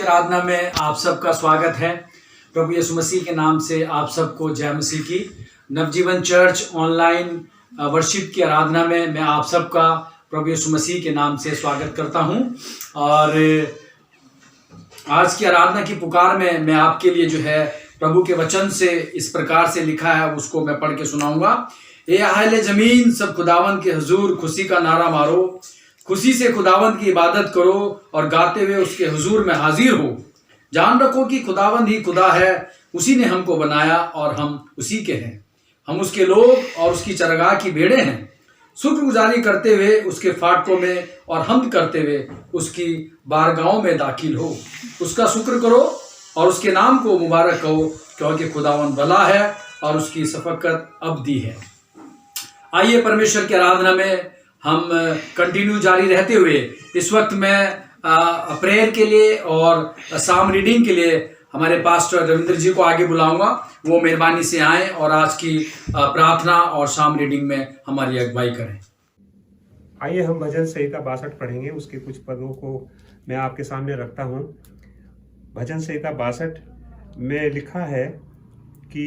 आराधना में आप सबका स्वागत है। प्रभु यीशु मसीह के नाम से आप सबको जय मसीह की। नवजीवन चर्च ऑनलाइन वर्शिप की आराधना में मैं आप सबका प्रभु यीशु मसीह के नाम से स्वागत करता हूं। और आज की आराधना की पुकार में मैं आपके लिए जो है प्रभु के वचन से इस प्रकार से लिखा है, उसको मैं पढ़ के सुनाऊंगा। ए अहले जमीन, सब खुदावंद के हुजूर खुशी का नारा मारो, खुशी से खुदावंद की इबादत करो और गाते हुए उसके हुजूर में हाजिर हो। जान रखो कि खुदावंद ही खुदा है, उसी ने हमको बनाया और हम उसी के हैं। हम उसके लोग और उसकी चरगाह की भेड़ें हैं। शुक्रगुजारी करते हुए उसके फाटकों में और हमद करते हुए उसकी बारगाहों में दाखिल हो। उसका शुक्र करो और उसके नाम को मुबारक कहो, क्योंकि खुदावंद भला है और उसकी शफकत अबदी है। आइए परमेश्वर की आराधना में हम कंटिन्यू जारी रहते हुए इस वक्त मैं प्रेयर के लिए और साम रीडिंग के लिए हमारे पास्टर रविंद्र जी को आगे बुलाऊंगा। वो मेहरबानी से आएं और आज की प्रार्थना और साम रीडिंग में हमारी अगुवाई करें। आइए हम भजन संहिता 62 पढ़ेंगे। उसके कुछ पदों को मैं आपके सामने रखता हूँ। भजन संहिता 62 में लिखा है कि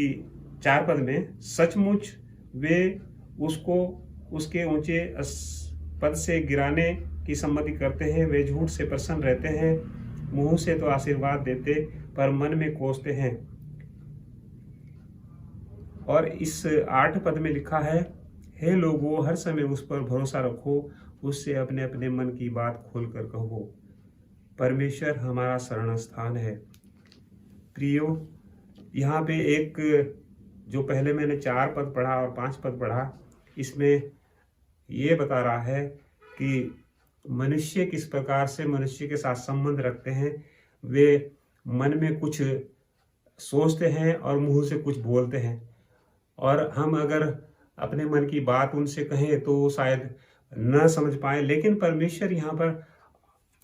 4 पद में, सचमुच वे उसको उसके ऊंचे पद से गिराने की सम्मति करते हैं। वे झूठ से प्रसन्न रहते हैं, मुंह से तो आशीर्वाद देते पर मन में कोसते हैं। और इस 8 पद में लिखा है, हे लोगों, हर समय उस पर भरोसा रखो, उससे अपने अपने मन की बात खोलकर कहो। परमेश्वर हमारा शरण स्थान है। प्रियो, यहाँ पे एक जो पहले मैंने 4 पद पढ़ा और 5 पद पढ़ा, इसमें ये बता रहा है कि मनुष्य किस प्रकार से मनुष्य के साथ संबंध रखते हैं। वे मन में कुछ सोचते हैं और मुंह से कुछ बोलते हैं, और हम अगर अपने मन की बात उनसे कहें तो वो शायद न समझ पाए। लेकिन परमेश्वर यहाँ पर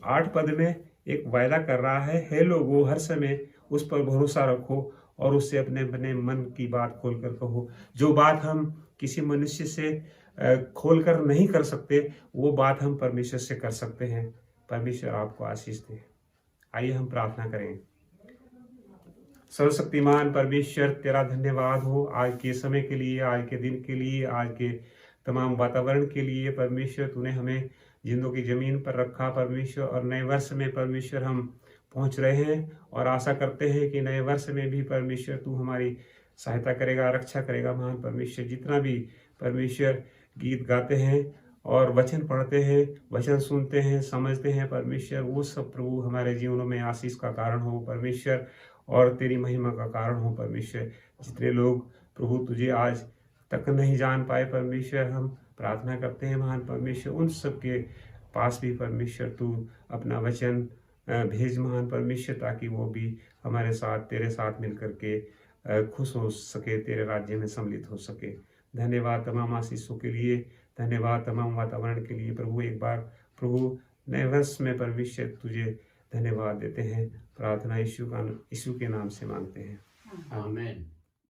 8 पद में एक वायदा कर रहा है, हे लोगों, हर समय उस पर भरोसा रखो और उससे अपने अपने मन की बात खोलकर कहो। जो बात हम किसी मनुष्य से खोलकर नहीं कर सकते, वो बात हम परमेश्वर से कर सकते हैं। परमेश्वर आपको आशीष दे। आइए हम प्रार्थना करें। सर्वशक्तिमान परमेश्वर, तेरा धन्यवाद हो आज के समय के लिए, आज के दिन के लिए, आज के तमाम वातावरण के लिए। परमेश्वर, तूने हमें जिंदों की जमीन पर रखा परमेश्वर, और नए वर्ष में परमेश्वर हम पहुंच रहे हैं और आशा करते हैं कि नए वर्ष में भी परमेश्वर तू हमारी सहायता करेगा, रक्षा करेगा। महान परमेश्वर, जितना भी परमेश्वर गीत गाते हैं और वचन पढ़ते हैं, वचन सुनते हैं, समझते हैं परमेश्वर, वो सब प्रभु हमारे जीवनों में आशीष का कारण हो परमेश्वर, और तेरी महिमा का कारण हो परमेश्वर। जितने लोग प्रभु तुझे आज तक नहीं जान पाए परमेश्वर, हम प्रार्थना करते हैं महान परमेश्वर, उन सब के पास भी परमेश्वर तू अपना वचन भेज महान परमेश्वर, ताकि वो भी हमारे साथ, तेरे साथ मिलकर के खुश हो सके, तेरे राज्य में सम्मिलित हो सके। धन्यवाद तमाम आशीषों के लिए, धन्यवाद तमाम वातावरण के लिए प्रभु। एक बार प्रभु नए वर्ष में परमेश्वर तुझे धन्यवाद देते हैं। प्रार्थना यीशु के नाम से मांगते हैं, आमीन।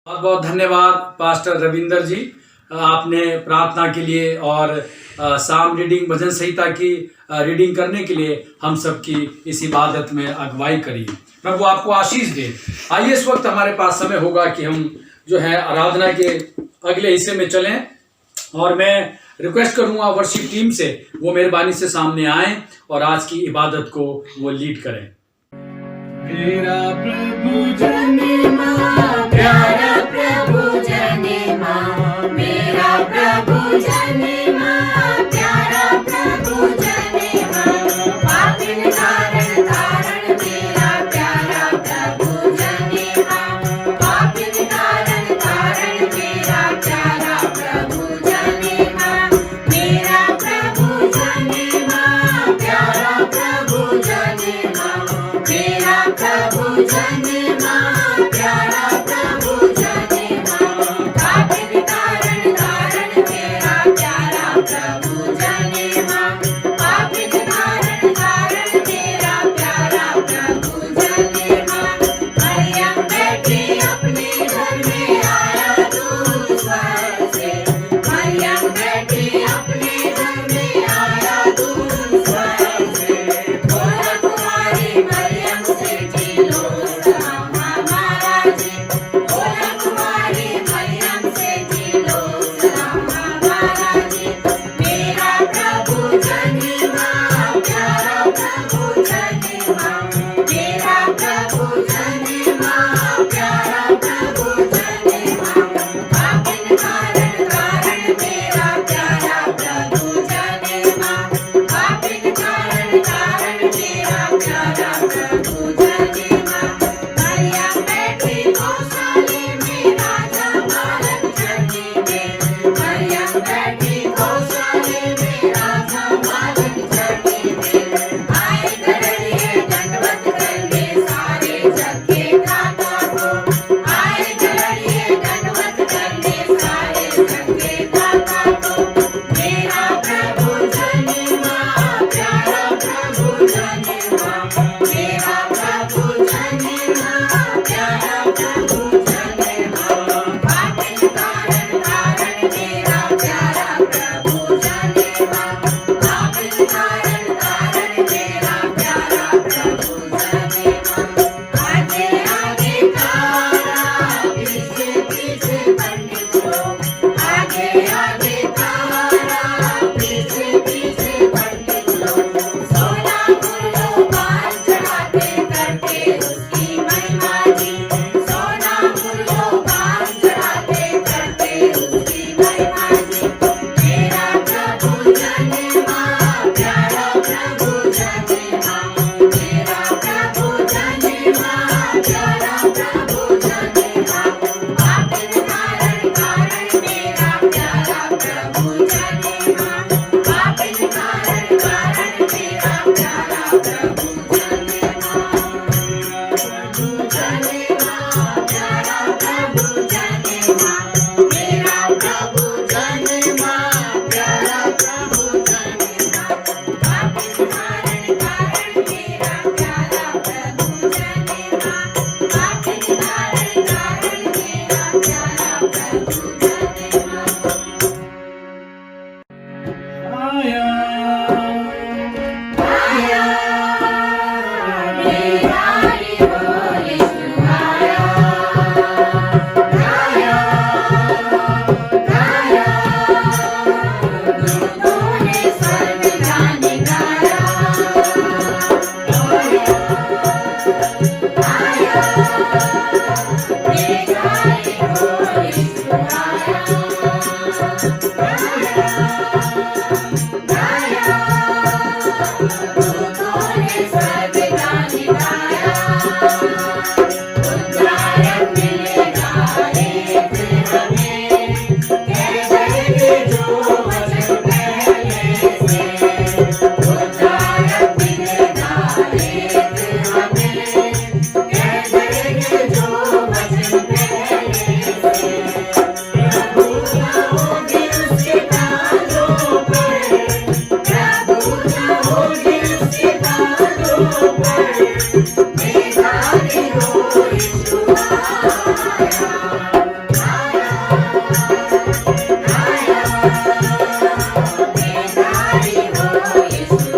बहुत बहुत धन्यवाद पास्टर रविंदर जी, आपने प्रार्थना के लिए और साम रीडिंग भजन संहिता की रीडिंग करने के लिए हम सब की इस इबादत में अगुवाई करी। प्रभु आपको आशीष दे। आइए इस वक्त हमारे पास समय होगा कि हम जो है आराधना के अगले हिस्से में चलें, और मैं रिक्वेस्ट करूंगा वर्शिप टीम से वो मेहरबानी से सामने आएं और आज की इबादत को वो लीड करें। मेरा प्रभु जनेमा, प्यारा प्रभु जनेमा, मेरा प्रभु जनेमा, प्यारा प्रभु जनेमा, पापिन कारण कारण मेरा प्यारा प्रभु जनेमा, पापिन कारण कारण मेरा प्यारा प्रभु जनेमा, मेरा प्रभु जनेमा, प्यारा प्रभु जनेमा, मेरा प्रभु जनेमा। बेगारी हो यीशु आया गाया दूतों ने स्वर्ग गान गाया उद्धार मिलेगा एक हमें कह देंगे जो वचन पहले से उद्धार मिलेगा एक हमें कह देंगे जो वचन पहले से प्रभु न होगी उसके कानों पर प्रभु न होगी उसके कानों पर बेगारी हो यीशु आया बेगारी हो यीशु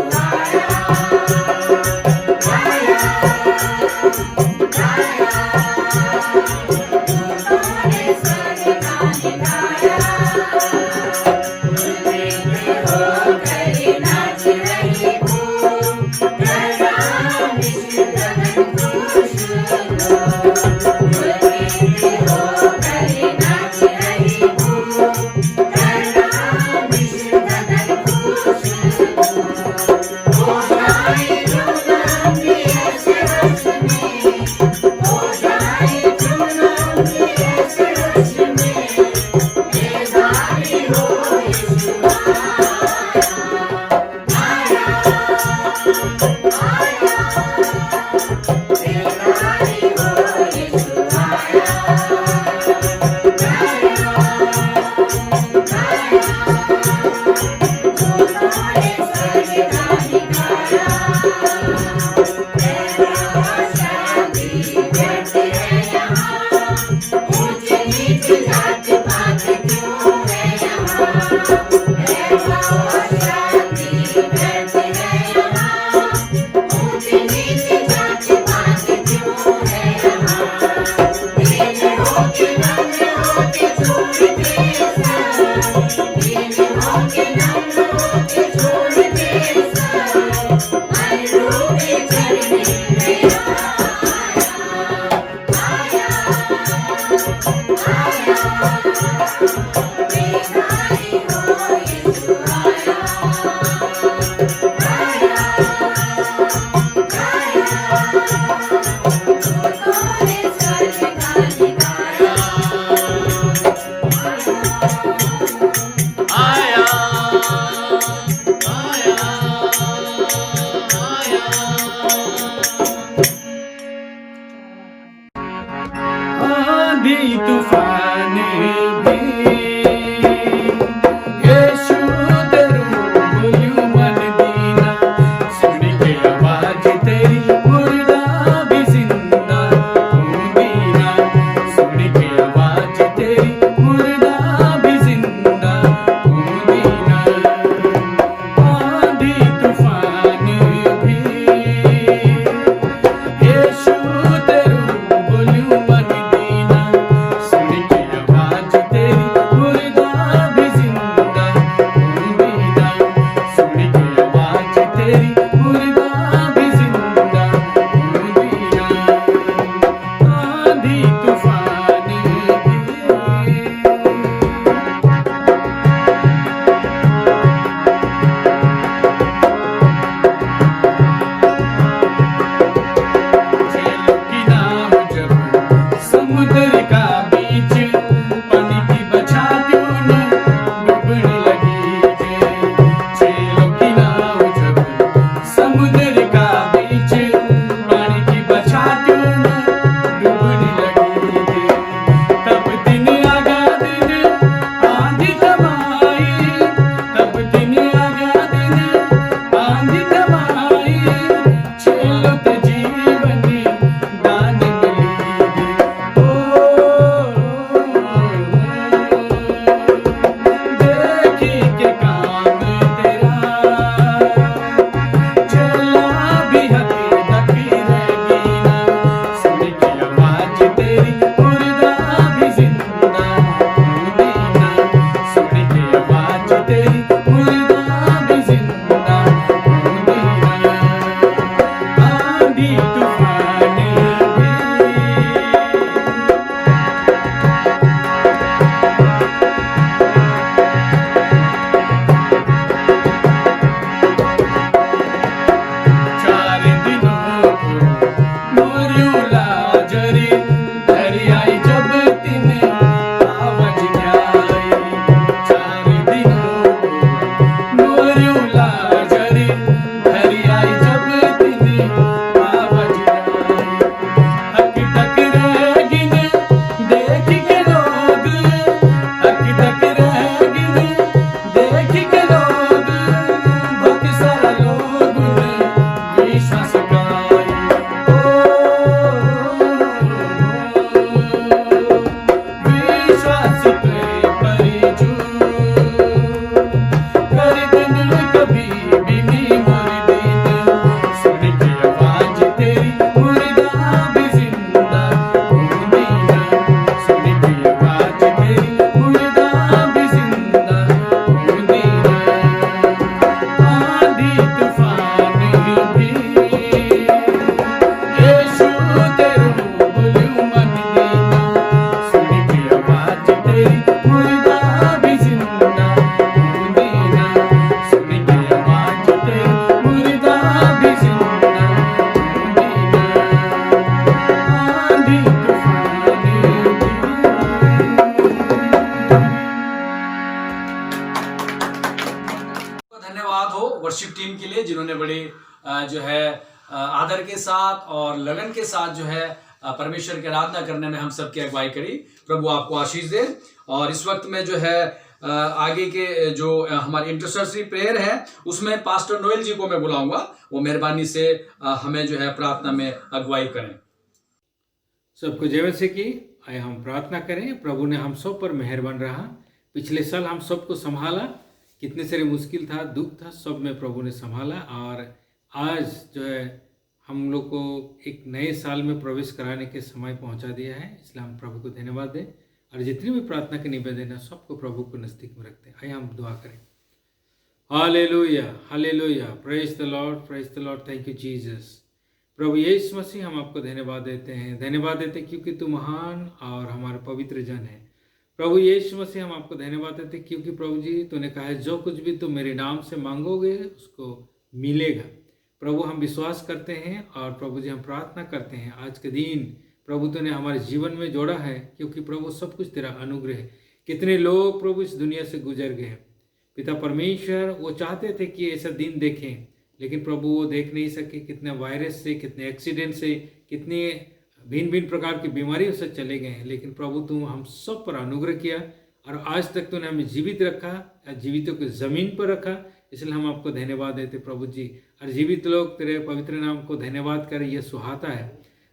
आंधी तूफान भी यीशु तेरू बोलियो मन दीना सुन के आवाज तेरी मुर्दा भी जिंदा हो दीना सुन के आवाज तेरी मुर्दा भी जिंदा हो दीना आंधी तूफान भी यीशु तेरू बोलियो मन दीना सुन के आवाज तेरी जो है आदर के साथ और लगन के साथ जो है परमेश्वर की आराधना करने में हम सबकी अगुवाई करी। प्रभु आपको आशीष दे। और इस वक्त में जो है आगे के जो हमारी इंटरसेसरी प्रेयर है उसमें पास्टर नोएल जी को मैं बुलाऊंगा, वो मेहरबानी से हमें जो है प्रार्थना में अगुवाई करें। सबको जय मसीह की। आइए हम प्रार्थना करें। प्रभु ने हम सब पर मेहरबान रहा। पिछले साल हम सबको संभाला, कितने सारे मुश्किल था, दुख था, सब में प्रभु ने संभाला। और आज जो है हम लोग को एक नए साल में प्रवेश कराने के समय पहुंचा दिया है, इसलिए हम प्रभु को धन्यवाद दें। और जितनी भी प्रार्थना के निवेदन है सबको प्रभु को नज़दीक में रखते हैं। आइए हम दुआ करें। Hallelujah, hallelujah, praise the Lord, thank you Jesus. प्रभु यीशु मसीह, हम आपको धन्यवाद देते हैं, धन्यवाद देते हैं क्योंकि तू महान और हमारे पवित्र जन है। प्रभु यीशु मसीह, हम आपको धन्यवाद देते हैं क्योंकि प्रभु जी तूने कहा है जो कुछ भी तुम मेरे नाम से मांगोगे उसको मिलेगा। प्रभु हम विश्वास करते हैं और प्रभु जी हम प्रार्थना करते हैं आज के दिन प्रभु तूने हमारे जीवन में जोड़ा है, क्योंकि प्रभु सब कुछ तेरा अनुग्रह है। कितने लोग प्रभु इस दुनिया से गुजर गए हैं पिता परमेश्वर, वो चाहते थे कि ऐसा दिन देखें लेकिन प्रभु वो देख नहीं सके। कितने वायरस से, कितने एक्सीडेंट से, कितने भिन्न भिन्न प्रकार की बीमारियों से चले गए हैं, लेकिन प्रभु तू हम सब पर अनुग्रह किया और आज तक तूने हमें जीवित रखा, जीवितों को जमीन पर रखा। इसलिए हम आपको धन्यवाद देते प्रभु जी। और जीवित लोग तेरे पवित्र नाम को धन्यवाद करें, यह सुहाता है।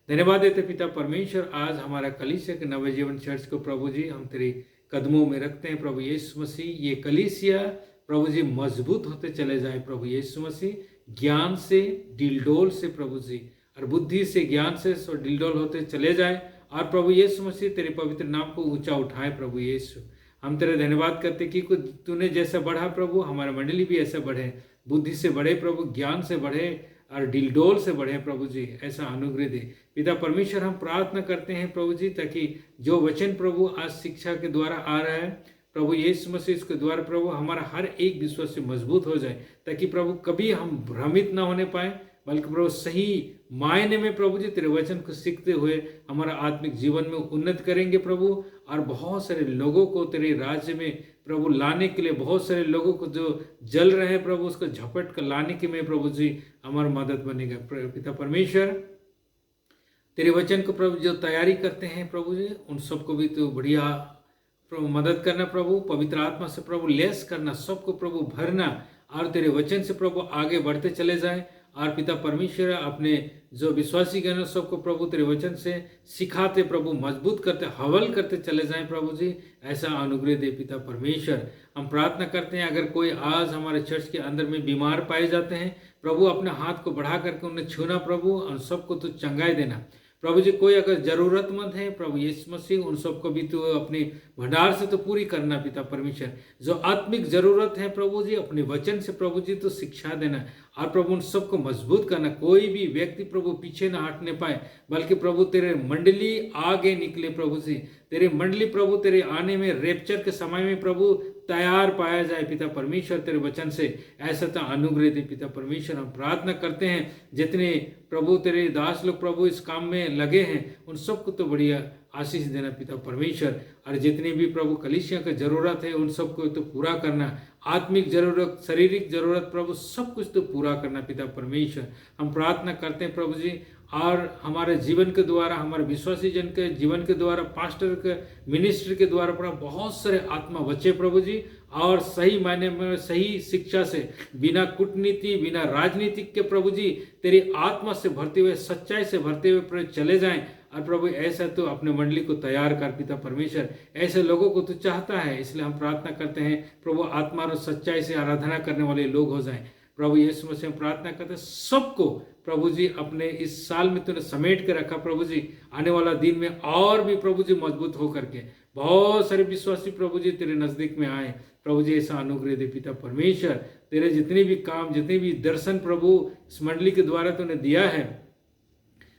धन्यवाद देते पिता परमेश्वर। आज हमारा कलीसिया के नवजीवन चर्च को प्रभु जी हम तेरे कदमों में रखते हैं प्रभु यीशु मसीह। ये कलीसिया प्रभु जी मजबूत होते चले जाए प्रभु यीशु मसीह, ज्ञान से, डिलडोल से प्रभु जी, और बुद्धि से, ज्ञान से डिलडोल होते चले जाए। और प्रभु यीशु मसीह तेरे पवित्र नाम को ऊंचा उठाए प्रभु यीशु। हम तेरे धन्यवाद करते कि तूने जैसा बढ़ा प्रभु हमारा मंडली भी ऐसा बढ़े, बुद्धि से बढ़े प्रभु, ज्ञान से बढ़े और डिलडोल से बढ़े प्रभु जी, ऐसा अनुग्रह दे पिता परमेश्वर। हम प्रार्थना करते हैं प्रभु जी ताकि जो वचन प्रभु आज शिक्षा के द्वारा आ रहा है प्रभु यीशु मसीह, इसके द्वारा प्रभु हमारा हर एक विश्वास से मजबूत हो जाए, ताकि प्रभु कभी हम भ्रमित ना होने पाए, बल्कि प्रभु सही मायने में प्रभु जी तेरे वचन को सीखते हुए हमारा आत्मिक जीवन में उन्नत करेंगे प्रभु। और बहुत सारे लोगों को तेरे राज्य में प्रभु लाने के लिए, बहुत सारे लोगों को जो जल रहे हैं प्रभु उसको झपट कर लाने के में प्रभु जी हमारा मदद बनेगा पिता परमेश्वर। तेरे वचन को प्रभु जो तैयारी करते हैं प्रभु जी उन सबको भी तो बढ़िया प्रभु मदद करना प्रभु, पवित्र आत्मा से प्रभु लेस करना, सबको प्रभु भरना और तेरे वचन से प्रभु आगे बढ़ते चले जाए। और पिता परमेश्वर अपने जो विश्वासी गण सबको प्रभु तेरे वचन से सिखाते प्रभु, मजबूत करते, हवल करते चले जाएं प्रभु जी, ऐसा अनुग्रह दे पिता परमेश्वर। हम प्रार्थना करते हैं अगर कोई आज हमारे चर्च के अंदर में बीमार पाए जाते हैं प्रभु, अपने हाथ को बढ़ा करके उन्हें छूना प्रभु, और सबको तो चंगाई देना प्रभु जी। कोई अगर जरूरतमंद है प्रभु यीशु मसीह, उन सबको भी तो अपनी भंडार से तो पूरी करना पिता परमेश्वर। जो आत्मिक जरूरत है प्रभु जी अपने वचन से प्रभु जी तो शिक्षा देना और प्रभु उन सबको मजबूत करना। कोई भी व्यक्ति प्रभु पीछे ना हटने पाए, बल्कि प्रभु तेरे मंडली आगे निकले प्रभु जी, तेरे मंडली प्रभु तेरे आने में रेप्चर के समय में प्रभु तैयार पाया जाए पिता परमेश्वर तेरे वचन से, ऐसा तो अनुग्रह दे पिता परमेश्वर। हम प्रार्थना करते हैं जितने प्रभु तेरे दास लोग प्रभु इस काम में लगे हैं उन सबको तो बढ़िया आशीष देना पिता परमेश्वर। और जितनी भी प्रभु कलीसिया की जरूरत है उन सबको तो पूरा करना, आत्मिक जरूरत, शारीरिक जरूरत प्रभु सब कुछ तो पूरा करना पिता परमेश्वर। हम प्रार्थना करते हैं प्रभु जी, और हमारे जीवन के द्वारा, हमारे विश्वासी जन के जीवन के द्वारा, पास्टर के मिनिस्ट्री के द्वारा प्रभु बहुत सारे आत्मा बचे प्रभु जी, और सही मायने में सही शिक्षा से, बिना कूटनीति, बिना राजनीतिक के प्रभु जी तेरी आत्मा से भरते हुए, सच्चाई से भरते हुए प्रभु चले जाएं। और प्रभु ऐसा तो अपने मंडली को तैयार कर पिता परमेश्वर, ऐसे लोगों को तो चाहता है। इसलिए हम प्रार्थना करते हैं प्रभु आत्मा और सच्चाई से आराधना करने वाले लोग हो जाएं प्रभु यीशु मसीह। हम प्रार्थना करते हैं सबको प्रभु जी अपने इस साल में तूने समेट के रखा प्रभु जी, आने वाला दिन में और भी प्रभु जी मजबूत हो करके बहुत सारे विश्वासी प्रभु जी तेरे नजदीक में आए प्रभु जी, ऐसा अनुग्रह दे पिता परमेश्वर। तेरे जितने भी काम, जितने भी दर्शन प्रभु इस मंडली के द्वारा तूने दिया है,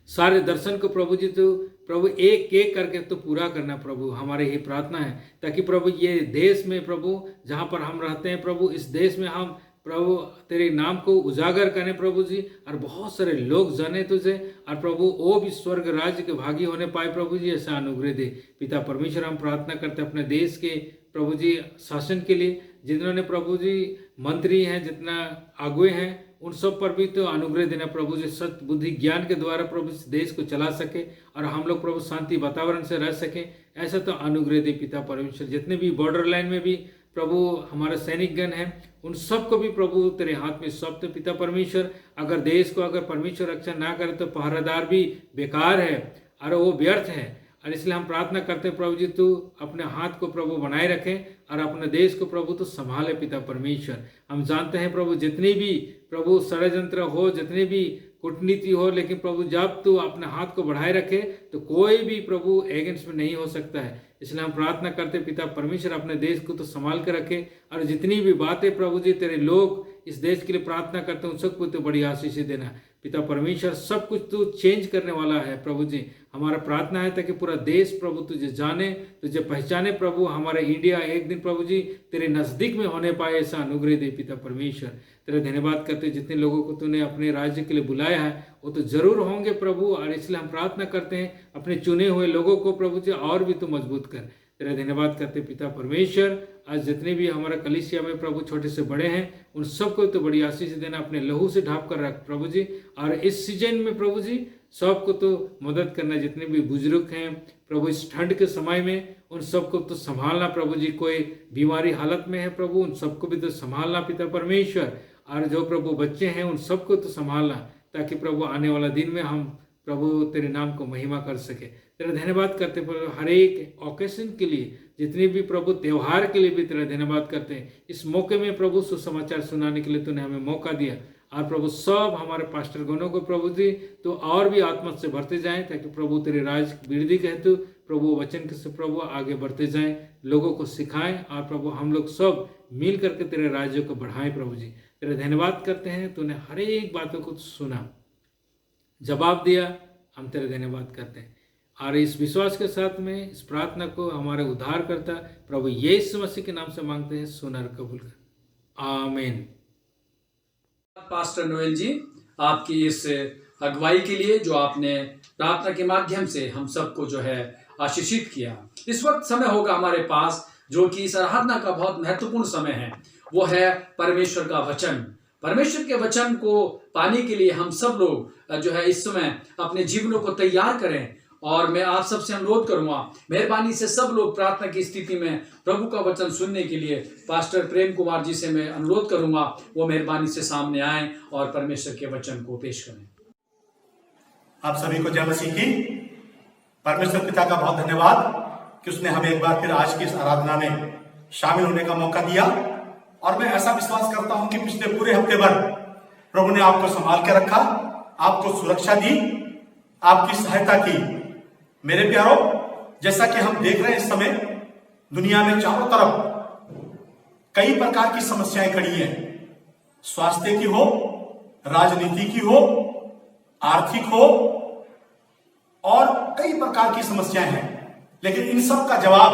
सारे दर्शन को प्रभु जी तो प्रभु एक एक करके तो पूरा करना प्रभु, हमारे ही प्रार्थना है, ताकि प्रभु ये देश में प्रभु जहाँ पर हम रहते हैं प्रभु, इस देश में हम प्रभु तेरे नाम को उजागर करें प्रभु जी, और बहुत सारे लोग जाने तुझे, और प्रभु वो भी स्वर्ग राज्य के भागी होने पाए प्रभु जी, ऐसा अनुग्रह दे पिता परमेश्वर। हम प्रार्थना करते हैं अपने देश के प्रभु जी शासन के लिए, जिन्होंने प्रभु जी मंत्री हैं, जितना आगुए हैं उन सब पर भी तो अनुग्रह देना प्रभु जी, सत्य बुद्धि ज्ञान के द्वारा प्रभु इस देश को चला सके और हम लोग प्रभु शांति वातावरण से रह सके, ऐसा तो अनुग्रह दे पिता परमेश्वर। जितने भी बॉर्डर लाइन में भी प्रभु हमारे सैनिकगण हैं, उन सबको भी प्रभु तेरे हाथ में सौंपते पिता परमेश्वर। अगर देश को अगर परमेश्वर रक्षा ना करे तो पहरेदार भी बेकार है और वो व्यर्थ है। और इसलिए हम प्रार्थना करते हैं प्रभु जी, तू अपने हाथ को प्रभु बनाए रखे और अपने देश को प्रभु तो संभाले पिता परमेश्वर। हम जानते हैं प्रभु जितनी भी प्रभु षड्यंत्र हो, जितनी भी कूटनीति हो, लेकिन प्रभु जब तू अपने हाथ को बढ़ाए रखे तो कोई भी प्रभु एगेंस्ट में नहीं हो सकता है। इसलिए हम प्रार्थना करते पिता परमेश्वर अपने देश को तो संभाल के रखे और जितनी भी बातें प्रभु जी तेरे लोग इस देश के लिए प्रार्थना करते हैं उन सबको तो बड़ी आशीष देना पिता परमेश्वर। सब कुछ तू चेंज करने वाला है प्रभु जी। हमारा प्रार्थना है ताकि पूरा देश प्रभु तुझे जाने, तुझे पहचाने प्रभु। हमारा इंडिया एक दिन प्रभु जी तेरे नज़दीक में होने पाए, ऐसा अनुग्रह दे पिता परमेश्वर। तेरा धन्यवाद करते जितने लोगों को तूने अपने राज्य के लिए बुलाया है वो तो जरूर होंगे प्रभु, और इसलिए हम प्रार्थना करते हैं अपने चुने हुए लोगों को प्रभु जी और भी तू मजबूत कर। तेरा धन्यवाद करते पिता परमेश्वर। आज जितने भी हमारा कलीसिया में प्रभु छोटे से बड़े हैं उन सबको तो बड़ी आशीष देना, अपने लहू से ढांप कर रख प्रभु जी। और इस सीजन में प्रभु जी सबको तो मदद करना, जितने भी बुजुर्ग हैं प्रभु इस ठंड के समय में उन सबको तो संभालना प्रभु जी। कोई बीमारी हालत में है प्रभु उन सबको भी तो संभालना पिता परमेश्वर। और जो प्रभु बच्चे हैं उन सबको तो संभालना, ताकि प्रभु आने वाला दिन में हम प्रभु तेरे नाम को महिमा कर सके। तेरा धन्यवाद करते प्रभु हर एक ओकेशन के लिए, जितने भी प्रभु त्यौहार के लिए भी तेरा धन्यवाद करते हैं। इस मौके में प्रभु सुसमाचार सुनाने के लिए तूने हमें मौका दिया। और प्रभु सब हमारे पास्टर गणों को प्रभु जी तो और भी आत्मा से भरते जाएं, ताकि प्रभु तेरे राज वृद्धि के हेतु प्रभु वचन के से प्रभु आगे बढ़ते जाएं, लोगों को सिखाएं और प्रभु हम लोग सब मिल करके तेरे राज्य को बढ़ाएं प्रभु जी। तेरा धन्यवाद करते हैं, तूने हर एक बातों को सुना, जवाब दिया, हम तेरे धन्यवाद करते हैं। और इस विश्वास के साथ में इस प्रार्थना को हमारे उद्धार करता प्रभु यीशु मसीह के नाम से मांगते हैं, सुनर कबूल कर, आमीन। पास्टर नोएल जी, आपकी इस अगुवाई के लिए जो आपने प्रार्थना के माध्यम से हम सबको जो है आशीषित किया। इस वक्त समय होगा हमारे पास जो कि इस आराधना का बहुत महत्वपूर्ण समय है, वो है परमेश्वर का वचन। परमेश्वर के वचन को पाने के लिए हम सब लोग जो है इस समय अपने जीवनों को तैयार करें। और मैं आप सबसे अनुरोध करूंगा, मेहरबानी से सब लोग प्रार्थना की स्थिति में प्रभु का वचन सुनने के लिए पास्टर प्रेम कुमार जी से मैं अनुरोध करूंगा, वो मेहरबानी से सामने आएं और परमेश्वर के वचन को पेश करें। आप सभी को जय मसीह की। परमेश्वर पिता का बहुत धन्यवाद कि उसने हमें एक बार फिर आज की इस आराधना में शामिल होने का मौका दिया। और मैं ऐसा विश्वास करता हूं कि पिछले पूरे हफ्ते भर प्रभु ने आपको संभाल के रखा, आपको सुरक्षा दी, आपकी सहायता की। मेरे प्यारो, जैसा कि हम देख रहे हैं इस समय दुनिया में चारों तरफ कई प्रकार की समस्याएं खड़ी हैं। स्वास्थ्य की हो, राजनीति की हो, आर्थिक हो, और कई प्रकार की समस्याएं हैं। लेकिन इन सब का जवाब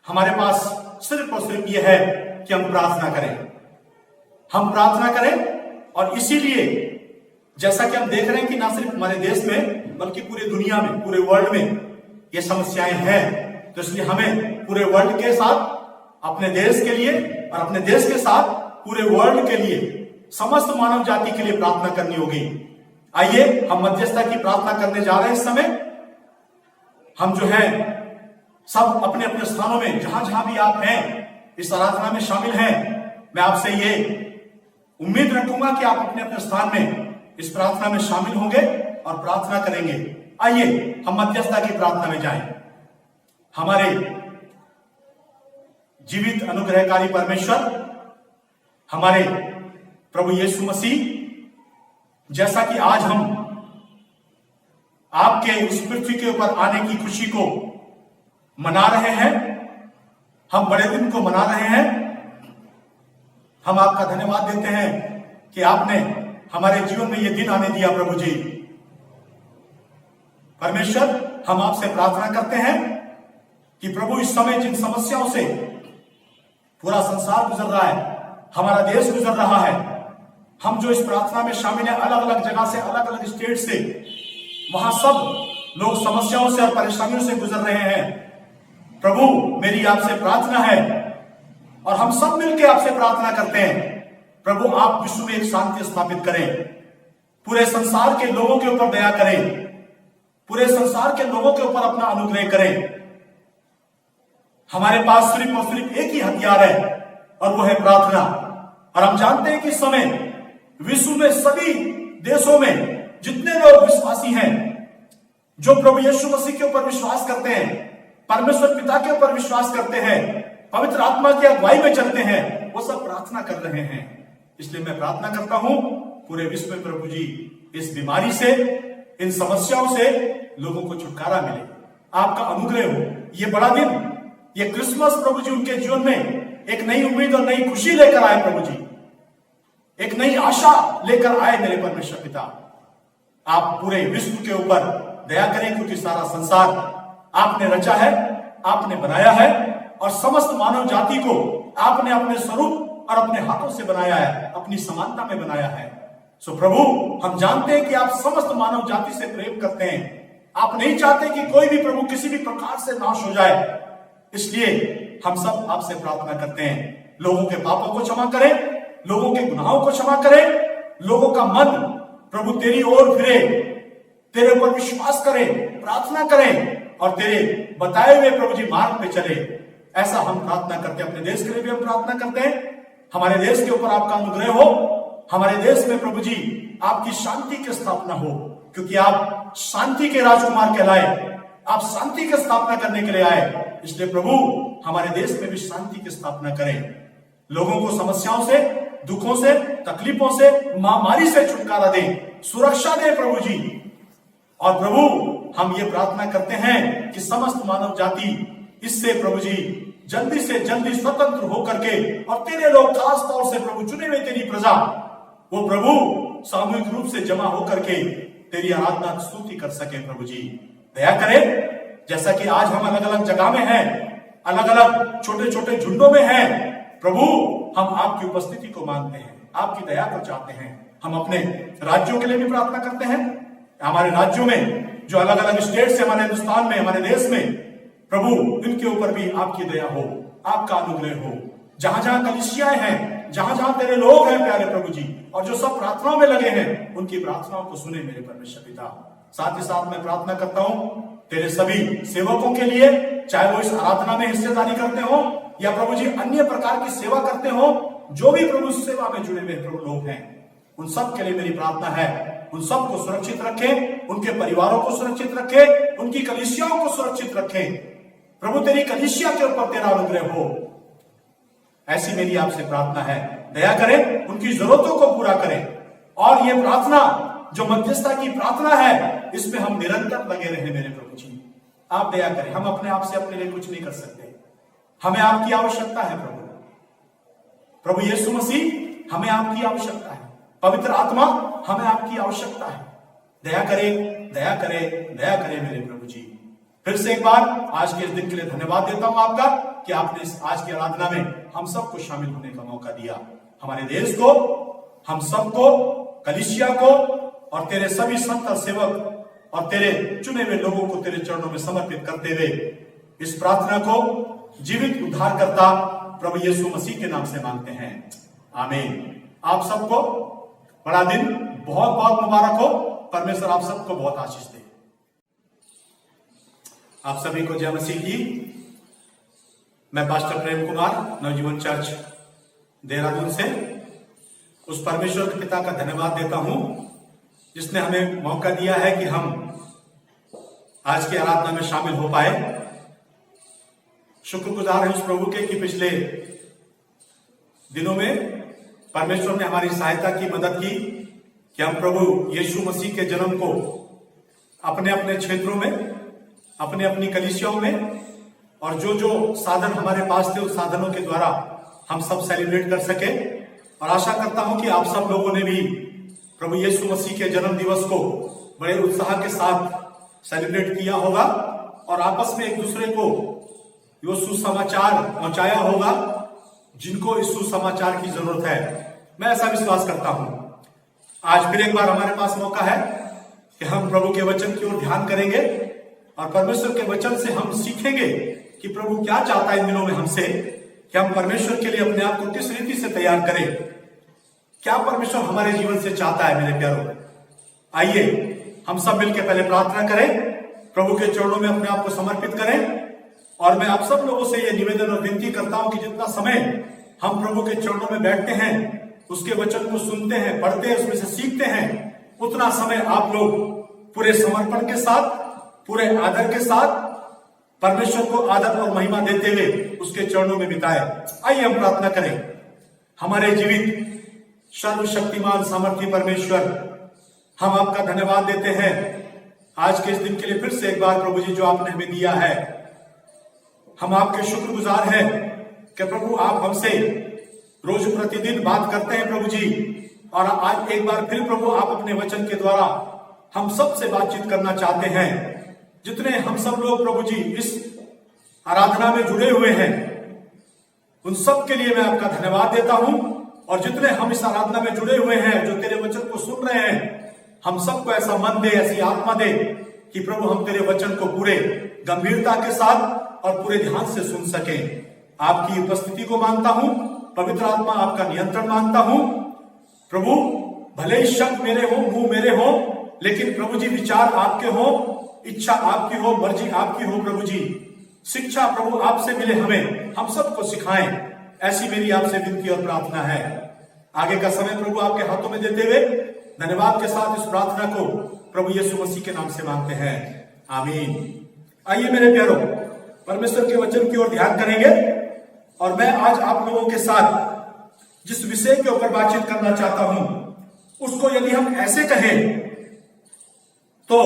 हमारे पास सिर्फ और सिर्फ यह है कि हम प्रार्थना करें। हम प्रार्थना करें, और इसीलिए जैसा कि हम देख रहे हैं कि ना सिर्फ हमारे देश में बल्कि पूरी दुनिया में, पूरे वर्ल्ड में ये समस्याएं हैं। तो इसलिए हमें पूरे वर्ल्ड के साथ, अपने देश के लिए और अपने देश के साथ पूरे वर्ल्ड के लिए, समस्त मानव जाति के लिए प्रार्थना करनी होगी। आइए हम मध्यस्थता की प्रार्थना करने जा रहे हैं। इस समय हम जो है सब अपने अपने स्थानों में, जहां जहां भी आप हैं, इस आराधना में शामिल हैं, मैं आपसे ये उम्मीद रखूंगा कि आप अपने अपने स्थान में इस प्रार्थना में शामिल होंगे और प्रार्थना करेंगे। आइए हम मध्यस्थता की प्रार्थना में जाएं। हमारे जीवित अनुग्रहकारी परमेश्वर, हमारे प्रभु यीशु मसीह, जैसा कि आज हम आपके उस पृथ्वी के ऊपर आने की खुशी को मना रहे हैं, हम बड़े दिन को मना रहे हैं, हम आपका धन्यवाद देते हैं कि आपने हमारे जीवन में यह दिन आने दिया। प्रभु जी परमेश्वर, हम आपसे प्रार्थना करते हैं कि प्रभु इस समय जिन समस्याओं से पूरा संसार गुजर रहा है, हमारा देश गुजर रहा है, हम जो इस प्रार्थना में शामिल हैं, अलग अलग जगह से, अलग अलग स्टेट से, वहां सब लोग समस्याओं से और परेशानियों से गुजर रहे हैं। प्रभु, मेरी आपसे प्रार्थना है और हम सब मिलकर आपसे प्रार्थना करते हैं प्रभु आप विश्व में एक शांति स्थापित करें, पूरे संसार के लोगों के ऊपर दया करें, पूरे संसार के लोगों के ऊपर अपना अनुग्रह करें। हमारे पास सिर्फ और सिर्फ एक ही हथियार है और वो है प्रार्थना। और हम जानते हैं कि इस समय विश्व में सभी देशों में जितने लोग विश्वासी हैं, जो प्रभु यीशु मसीह के ऊपर विश्वास करते हैं, परमेश्वर पिता के ऊपर विश्वास करते हैं, पवित्र आत्मा की अगुवाई में चलते हैं, वो सब प्रार्थना कर रहे हैं। इसलिए मैं प्रार्थना करता हूं पूरे विश्व में प्रभु जी इस बीमारी से, इन समस्याओं से लोगों को छुटकारा मिले, आपका अनुग्रह हो। ये बड़ा दिन, ये क्रिसमस प्रभु जी उनके जीवन में एक नई उम्मीद और नई खुशी लेकर आए प्रभु जी, एक नई आशा लेकर आए मेरे परमेश्वर पिता। आप पूरे विश्व के ऊपर दया करें, क्योंकि सारा संसार आपने रचा है, आपने बनाया है और समस्त मानव जाति को आपने अपने स्वरूप और अपने हाथों से बनाया है, अपनी समानता में बनाया है। सो प्रभु, हम जानते हैं कि आप समस्त मानव जाति से प्रेम करते हैं। आप नहीं चाहते कि कोई भी प्रभु किसी भी प्रकार से नाश हो जाए। इसलिए हम सब आपसे प्रार्थना करते हैं, लोगों के पापों को क्षमा करें, लोगों के गुनाहों को क्षमा करें, लोगों का मन प्रभु तेरी ओर फिरे, तेरे ऊपर विश्वास करें, प्रार्थना करें और तेरे बताए हुए प्रभु जी मार्ग पे चले। ऐसा हम प्रार्थना करते हैं। अपने देश के लिए भी हम प्रार्थना करते हैं, हमारे देश के ऊपर आपका अनुग्रह हो, हमारे देश में प्रभु जी आपकी शांति की स्थापना हो, क्योंकि आप शांति के राजकुमार कहलाए, आप शांति की स्थापना करने के लिए आए। इसलिए प्रभु हमारे देश में भी शांति की स्थापना करें, लोगों को समस्याओं से, दुखों से, तकलीफों से, महामारी से छुटकारा दें, सुरक्षा दें प्रभु जी। और प्रभु हम ये प्रार्थना करते हैं कि समस्त मानव जाति इससे प्रभु जी जल्दी से जल्दी स्वतंत्र होकर के, और तेरे लोग खास तौर से प्रभु चुने हुए तेरी प्रजा, वो प्रभु सामूहिक रूप से जमा होकर के तेरी आराधना स्तुति कर सके। प्रभु जी दया करें, जैसा कि आज हम अलग अलग जगह में हैं, अलग अलग छोटे छोटे झुंडों में हैं, प्रभु हम आपकी उपस्थिति को मांगते हैं, आपकी दया को चाहते हैं। हम अपने राज्यों के लिए भी प्रार्थना करते हैं, हमारे राज्यों में जो अलग अलग स्टेट्स है हमारे हिंदुस्तान में, हमारे देश में, प्रभु इनके ऊपर भी आपकी दया हो, आपका अनुग्रह हो। जहां जहां कलीसियाएं हैं, जहां जहां तेरे लोग हैं प्यारे प्रभु जी, और जो सब प्रार्थनाओं में लगे हैं, उनकी प्रार्थनाओं को सुने मेरे परमेश्वर पिता। साथ ही साथ मैं प्रार्थना करता हूं तेरे सभी सेवकों के लिए, चाहे वो इस आराधना में हिस्सेदारी करते हो या प्रभु जी अन्य प्रकार की सेवा करते हो, जो भी प्रभु सेवा में जुड़े हुए प्रभु लोग हैं, उन सब के लिए मेरी प्रार्थना है, उन सबको सुरक्षित रखें, उनके परिवारों को सुरक्षित रखें, उनकी कलीसियाओं को सुरक्षित रखें। प्रभु तेरी कलीसिया के ऊपर तेरा अनुग्रह हो, ऐसी मेरी आपसे प्रार्थना है। दया करें, उनकी जरूरतों को पूरा करें, और ये प्रार्थना जो मध्यस्थता की प्रार्थना है, इसमें हम निरंतर लगे रहे मेरे प्रभु जी। आप दया करें, हम अपने आप से अपने लिए कुछ नहीं कर सकते, हमें आपकी आवश्यकता है प्रभु। प्रभु यीशु मसीह हमें आपकी आवश्यकता है, पवित्र आत्मा हमें आपकी आवश्यकता है। दया करें, दया करें, दया करें मेरे प्रभु जी। फिर से एक बार आज के इस दिन के लिए धन्यवाद देता हूं आपका, कि आपने इस आज की आराधना में हम सबको शामिल होने का मौका दिया। हमारे देश को, हम सबको, कलीसिया को और तेरे सभी संत और सेवक और तेरे चुने हुए लोगों को तेरे चरणों में समर्पित करते हुए इस प्रार्थना को जीवित उद्धारकर्ता प्रभु यीशु मसीह के नाम से मांगते हैं, आमीन। आप सबको बड़ा दिन बहुत बहुत मुबारक हो। परमेश्वर आप सबको बहुत आशीष दे। आप सभी को जय मसीह की। मैं पास्टर प्रेम कुमार, नवजीवन चर्च देहरादून से उस परमेश्वर के पिता का धन्यवाद देता हूं जिसने हमें मौका दिया है कि हम आज की आराधना में शामिल हो पाए। शुक्रगुजार है उस प्रभु के कि पिछले दिनों में परमेश्वर ने हमारी सहायता की, मदद की कि हम प्रभु यीशु मसीह के जन्म को अपने अपने क्षेत्रों में, अपने अपनी कलीसियाओं में, और जो जो साधन हमारे पास थे उस साधनों के द्वारा हम सब सेलिब्रेट कर सके। और आशा करता हूं कि आप सब लोगों ने भी प्रभु यीशु मसीह के जन्म दिवस को बड़े उत्साह के साथ सेलिब्रेट किया होगा और आपस में एक दूसरे को यो सुसमाचार पहुंचाया होगा जिनको इस सुसमाचार की जरूरत है। मैं ऐसा विश्वास करता हूं। आज फिर एक बार हमारे पास मौका है कि हम प्रभु के वचन की ओर ध्यान करेंगे और परमेश्वर के वचन से हम सीखेंगे कि प्रभु क्या चाहता है इन दिनों में हमसे, कि हम परमेश्वर के लिए अपने आप को किस रीति से तैयार करें। क्या परमेश्वर हमारे जीवन से चाहता है मेरे प्यारों। आइए हम सब मिलकर पहले प्रार्थना करें, प्रभु के चरणों में अपने आप को समर्पित करें। और मैं आप सब लोगों से यह निवेदन और विनती करता हूं कि जितना समय हम प्रभु के चरणों में बैठते हैं, उसके वचन को सुनते हैं, पढ़ते हैं, उसमें से सीखते हैं, उतना समय आप लोग पूरे समर्पण के साथ, पूरे आदर के साथ परमेश्वर को आदर और महिमा देते हुए उसके चरणों में बिताए। आइए हम प्रार्थना करें। हमारे जीवित सर्वशक्तिमान सामर्थी परमेश्वर, हम आपका धन्यवाद देते हैं आज के इस दिन के लिए फिर से एक बार प्रभु जी जो आपने हमें दिया है। हम आपके शुक्रगुजार हैं कि प्रभु आप हमसे रोज प्रतिदिन बात करते हैं प्रभु जी, और आज एक बार फिर प्रभु आप अपने वचन के द्वारा हम सब से बातचीत करना चाहते हैं। जितने हम सब लोग प्रभु जी इस आराधना में जुड़े हुए हैं, उन सब के लिए मैं आपका धन्यवाद देता हूं। और जितने हम इस आराधना में जुड़े हुए हैं, जो तेरे वचन को सुन रहे हैं, हम सबको ऐसा मन दे, ऐसी आत्मा दे कि प्रभु हम तेरे वचन को पूरे गंभीरता के साथ और पूरे ध्यान से सुन सकें। आपकी उपस्थिति को मांगता हूं, पवित्र आत्मा आपका नियंत्रण मांगता हूं। प्रभु भले ही शब्द मेरे हो, मुंह मेरे हो, लेकिन प्रभु जी विचार आपके हो, इच्छा आपकी हो, मर्जी आपकी हो। प्रभु जी शिक्षा प्रभु आपसे मिले, हमें हम सबको सिखाएं, ऐसी मेरी आपसे विनती और प्रार्थना है। आगे का समय प्रभु आपके हाथों में देते हुए धन्यवाद के साथ इस प्रार्थना को प्रभु यीशु मसीह के नाम से मांगते हैं, आमीन। आइए मेरे प्यारों, परमेश्वर के वचन की ओर ध्यान करेंगे। और मैं आज आप लोगों के साथ जिस विषय के ऊपर बातचीत करना चाहता हूं, उसको यदि हम ऐसे कहें तो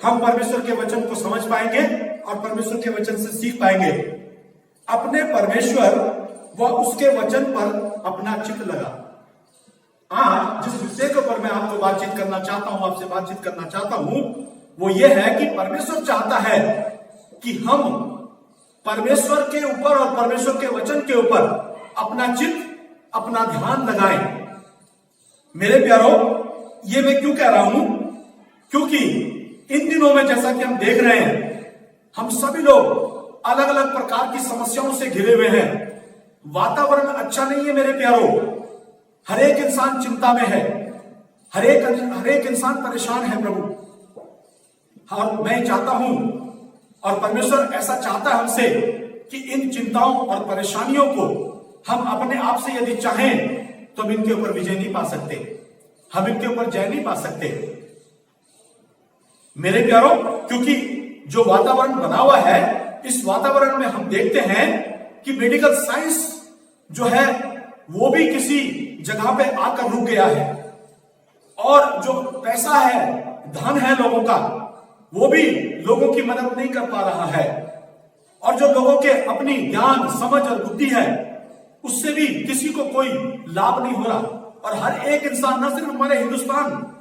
हम परमेश्वर के वचन को समझ पाएंगे और परमेश्वर के वचन से सीख पाएंगे। अपने परमेश्वर व उसके वचन पर अपना चित्त लगा। आज जिस विषय के ऊपर मैं आपको बातचीत करना चाहता हूं, आपसे बातचीत करना चाहता हूं, वो ये है कि परमेश्वर चाहता है कि हम परमेश्वर के ऊपर और परमेश्वर के वचन के ऊपर अपना चित्त, अपना ध्यान लगाएं। मेरे प्यारों, ये मैं क्यों कह रहा हूं? क्योंकि इन दिनों में जैसा कि हम देख रहे हैं, हम सभी लोग अलग अलग प्रकार की समस्याओं से घिरे हुए हैं। वातावरण अच्छा नहीं है मेरे प्यारों। हर एक इंसान चिंता में है, हर एक इंसान परेशान है प्रभु। और मैं चाहता हूं और परमेश्वर ऐसा चाहता है हमसे कि इन चिंताओं और परेशानियों को हम अपने आप से यदि चाहें तो हम इनके ऊपर विजय नहीं पा सकते, हम इनके ऊपर जय नहीं पा सकते मेरे प्यारों। क्योंकि जो वातावरण बना हुआ है, इस वातावरण में हम देखते हैं कि मेडिकल साइंस जो है वो भी किसी जगह पे आकर रुक गया है, और जो पैसा है, धन है लोगों का, वो भी लोगों की मदद नहीं कर पा रहा है। और जो लोगों के अपनी ज्ञान, समझ और बुद्धि है, उससे भी किसी को कोई लाभ नहीं हो रहा। और हर एक इंसान, ना सिर्फ हमारे हिंदुस्तान,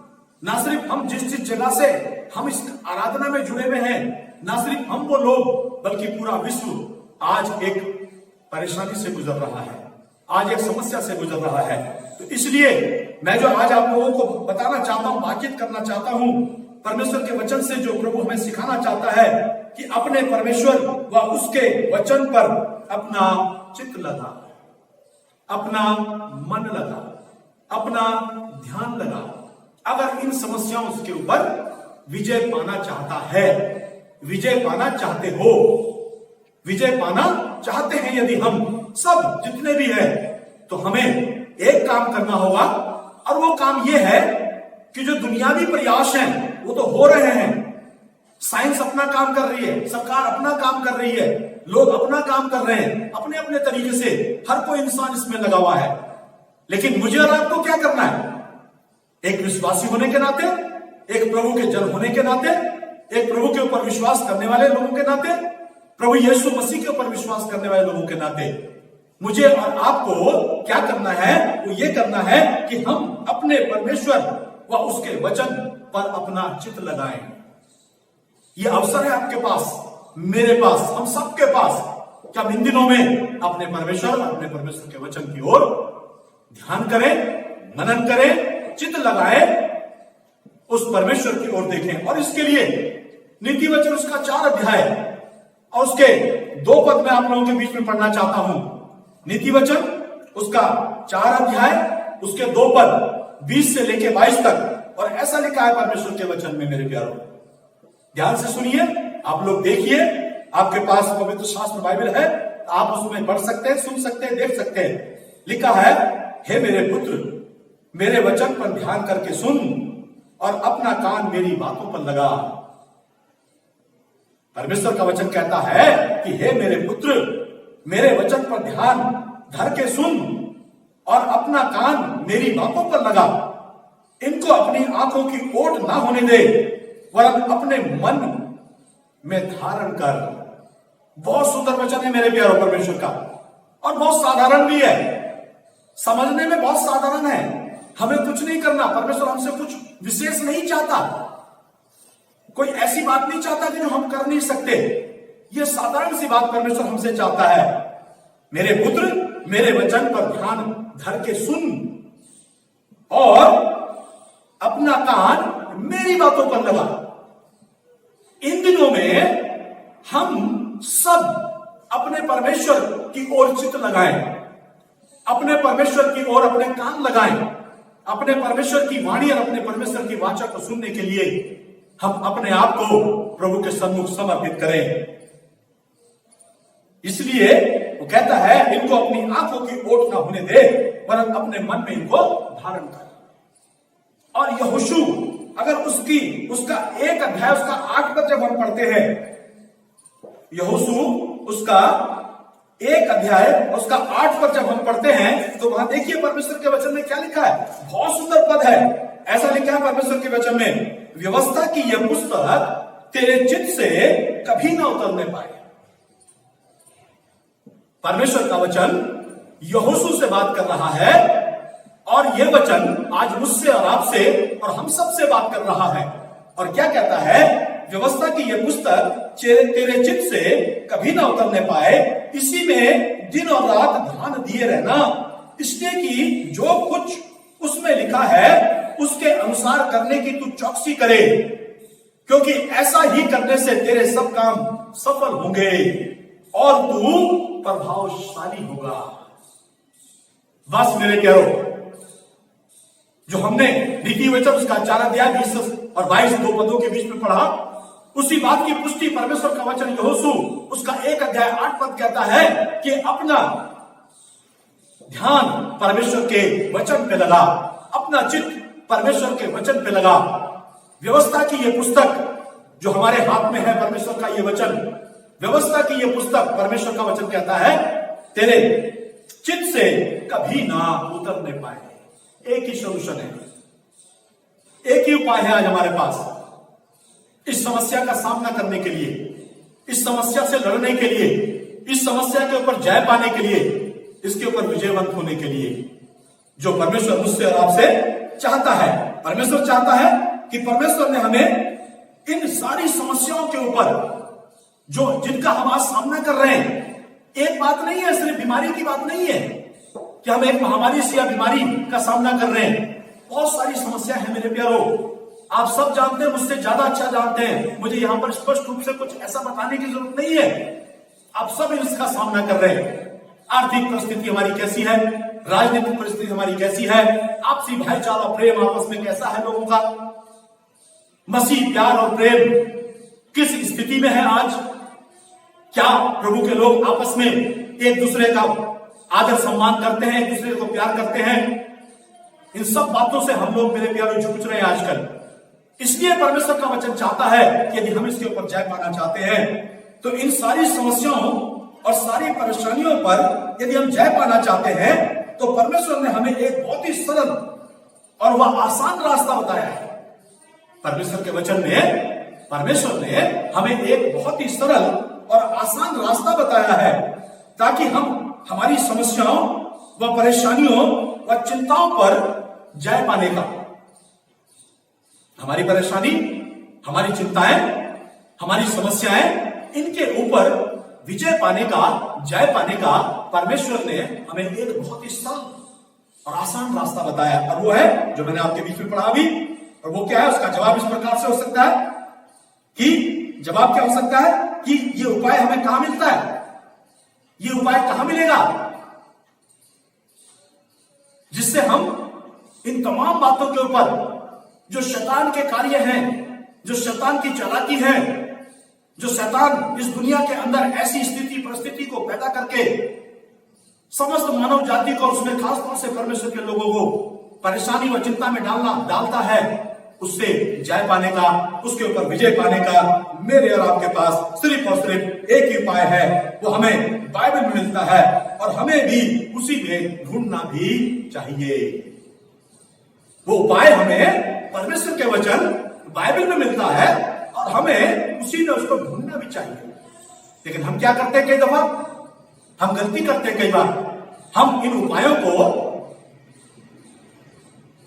ना सिर्फ हम जिस जगह से हम इस आराधना में जुड़े हुए हैं, ना सिर्फ हम वो लोग, बल्कि पूरा विश्व आज एक परेशानी से गुजर रहा है, आज एक समस्या से गुजर रहा है। तो इसलिए मैं जो आज आप लोगों को बताना चाहता हूं, बातचीत करना चाहता हूं, परमेश्वर के वचन से जो प्रभु हमें सिखाना चाहता है कि अपने परमेश्वर व उसके वचन पर अपना चित्त लगा, अपना मन लगा, अपना ध्यान लगा। अगर इन समस्याओं के ऊपर विजय पाना चाहता है, विजय पाना चाहते हो, विजय पाना चाहते हैं यदि हम सब जितने भी हैं, तो हमें एक काम करना होगा। और वो काम ये है कि जो दुनियावी प्रयास हैं वो तो हो रहे हैं, साइंस अपना काम कर रही है, सरकार अपना काम कर रही है, लोग अपना काम कर रहे हैं अपने अपने तरीके से, हर कोई इंसान इसमें लगा हुआ है। लेकिन मुझे और आपको क्या करना है? एक विश्वासी होने के नाते, एक प्रभु के जन होने के नाते, एक प्रभु के ऊपर विश्वास करने वाले लोगों के नाते, प्रभु यीशु मसीह के ऊपर विश्वास करने वाले लोगों के नाते, मुझे और आपको क्या करना है? वो ये करना है कि हम अपने परमेश्वर व उसके वचन पर अपना चित्त लगाएं। ये अवसर है आपके पास, मेरे पास, हम सबके पास, कि हम इन दिनों में अपने परमेश्वर, अपने परमेश्वर के वचन की ओर ध्यान करें, मनन करें, चित्त लगाएं, उस परमेश्वर की ओर देखें। और इसके लिए नीति वचन उसका 4 अध्याय और उसके 2 पद में आप लोगों के बीच में पढ़ना चाहता हूं। नीति वचन उसका 4 अध्याय उसके 2 पद 20 से लेके 22 तक, और ऐसा लिखा है परमेश्वर के वचन में मेरे प्यारों। ध्यान से सुनिए, आप लोग देखिए, आपके पास पवित्र शास्त्र बाइबल है, आप उसमें पढ़ सकते हैं, सुन सकते हैं, देख सकते हैं। लिखा है, हे मेरे पुत्र, मेरे वचन पर ध्यान करके सुन और अपना कान मेरी बातों पर लगा। परमेश्वर का वचन कहता है कि हे मेरे पुत्र, मेरे वचन पर ध्यान धर के सुन और अपना कान मेरी बातों पर लगा। इनको अपनी आंखों की ओट ना होने दे, वरन अपने मन में धारण कर। बहुत सुंदर वचन है मेरे प्यारों परमेश्वर का, और बहुत साधारण भी है, समझने में बहुत साधारण है। हमें कुछ नहीं करना, परमेश्वर हमसे कुछ विशेष नहीं चाहता, कोई ऐसी बात नहीं चाहता कि जो हम कर नहीं सकते। यह साधारण सी बात परमेश्वर हमसे चाहता है, मेरे पुत्र मेरे वचन पर ध्यान धर के सुन और अपना कान मेरी बातों पर लगा। इन दिनों में हम सब अपने परमेश्वर की ओर चित्त लगाएं, अपने परमेश्वर की ओर अपने कान लगाएं, अपने परमेश्वर की वाणी और अपने परमेश्वर की वाचा को सुनने के लिए हम अपने आप को प्रभु के सम्मुख समर्पित करें। इसलिए वो कहता है, इनको अपनी आंखों की ओट ना होने दे, वरन अपने मन में इनको धारण कर। और यहोशू, अगर उसका 1 अध्याय उसका 8 पद जब हम पढ़ते हैं, यहोशू उसका 1 अध्याय उसका 8 पद जब हम पढ़ते हैं, तो वहां देखिए परमेश्वर के वचन में क्या लिखा है। बहुत सुंदर पद है, ऐसा लिखा है परमेश्वर के वचन में, व्यवस्था की यह पुस्तक तेरे चित्त से कभी ना उतरने पाए। परमेश्वर का वचन यहोशू से बात कर रहा है, और यह वचन आज मुझसे और आपसे और हम सब से बात कर रहा है। और क्या कहता है, व्यवस्था की यह पुस्तक तेरे चित्त से कभी ना उतरने पाए, इसी में दिन और रात ध्यान दिए रहना, इसलिए कि जो कुछ उसमें लिखा है उसके अनुसार करने की तू चौकसी करे, क्योंकि ऐसा ही करने से तेरे सब काम सफल होंगे और तू प्रभावशाली होगा। बस मेरे प्यारो, जो हमने नीति वचन उसका 4 अध्याय 20 और 22 2 पदों के बीच में पढ़ा, उसी बात की पुष्टि परमेश्वर का वचन यहोशू उसका 1 अध्याय 8 पद कहता है कि अपना ध्यान परमेश्वर के वचन पे लगा, अपना चित्त परमेश्वर के वचन पे लगा। व्यवस्था की यह पुस्तक जो हमारे हाथ में है, परमेश्वर का यह वचन, व्यवस्था की यह पुस्तक परमेश्वर का वचन कहता है तेरे चित्त से कभी ना उतरने पाए। एक ही सोल्यूशन है, एक ही उपाय है आज हमारे पास इस समस्या का सामना करने के लिए, इस समस्या से लड़ने के लिए, इस समस्या के ऊपर जय पाने के लिए, इसके ऊपर विजयवंत होने के लिए, जो परमेश्वर मुझसे और आपसे चाहता है। परमेश्वर चाहता है कि परमेश्वर ने हमें इन सारी समस्याओं के ऊपर जो जिनका हम आज सामना कर रहे हैं, एक बात नहीं है, सिर्फ बीमारी की बात नहीं है कि हम एक महामारी से या बीमारी का सामना कर रहे हैं। बहुत सारी समस्या है मेरे प्यारो, आप सब जानते हैं, मुझसे ज्यादा अच्छा जानते हैं। मुझे यहां पर स्पष्ट रूप से कुछ ऐसा बताने की जरूरत नहीं है, आप सब इसका सामना कर रहे हैं। आर्थिक परिस्थिति हमारी कैसी है, राजनीतिक परिस्थिति हमारी कैसी है, आपसी भाईचारा प्रेम आपस में कैसा है लोगों का, मसीह प्यार और प्रेम किस स्थिति में है आज, क्या प्रभु के लोग आपस में एक दूसरे का आदर सम्मान करते हैं, एक दूसरे को प्यार करते हैं। इन सब बातों से हम लोग मेरे प्यारे जूझ रहे हैं आजकल। इसलिए परमेश्वर का वचन चाहता है कि यदि हम इसके ऊपर जय पाना चाहते हैं तो इन सारी समस्याओं और सारी परेशानियों पर यदि हम जय पाना चाहते हैं तो परमेश्वर ने हमें एक बहुत ही सरल और वह आसान रास्ता बताया है। परमेश्वर के वचन में परमेश्वर ने हमें एक बहुत ही सरल और आसान रास्ता बताया है ताकि हम हमारी समस्याओं व परेशानियों व चिंताओं पर जय पाने का, हमारी परेशानी, हमारी चिंताएं, हमारी समस्याएं, इनके ऊपर विजय पाने का, जय पाने का परमेश्वर ने हमें एक बहुत ही सरल और आसान रास्ता बताया। और वो है जो मैंने आपके बीच में पढ़ा अभी। और वो क्या है, उसका जवाब इस प्रकार से हो सकता है कि जवाब क्या हो सकता है कि ये उपाय हमें कहां मिलता है, ये उपाय कहां मिलेगा जिससे हम इन तमाम बातों के ऊपर जो शैतान के कार्य हैं, जो शैतान की चालाकी है, जो शैतान इस दुनिया के अंदर ऐसी स्थिति परिस्थिति को पैदा करके समस्त मानव जाति को, उसमें खासतौर से परमेश्वर के लोगों को परेशानी व चिंता में डालता है, उससे जय पाने का, उसके ऊपर विजय पाने का मेरे और आपके पास सिर्फ और सिर्फ एक ही उपाय है। वो हमें बाइबल में मिलता है और हमें भी उसी में ढूंढना भी चाहिए। वो उपाय हमें परमेश्वर के वचन बाइबल में मिलता है और हमें उसी में उसको ढूंढना भी चाहिए। लेकिन हम क्या करते हैं, कई दफा हम गलती करते हैं, कई बार हम इन उपायों को,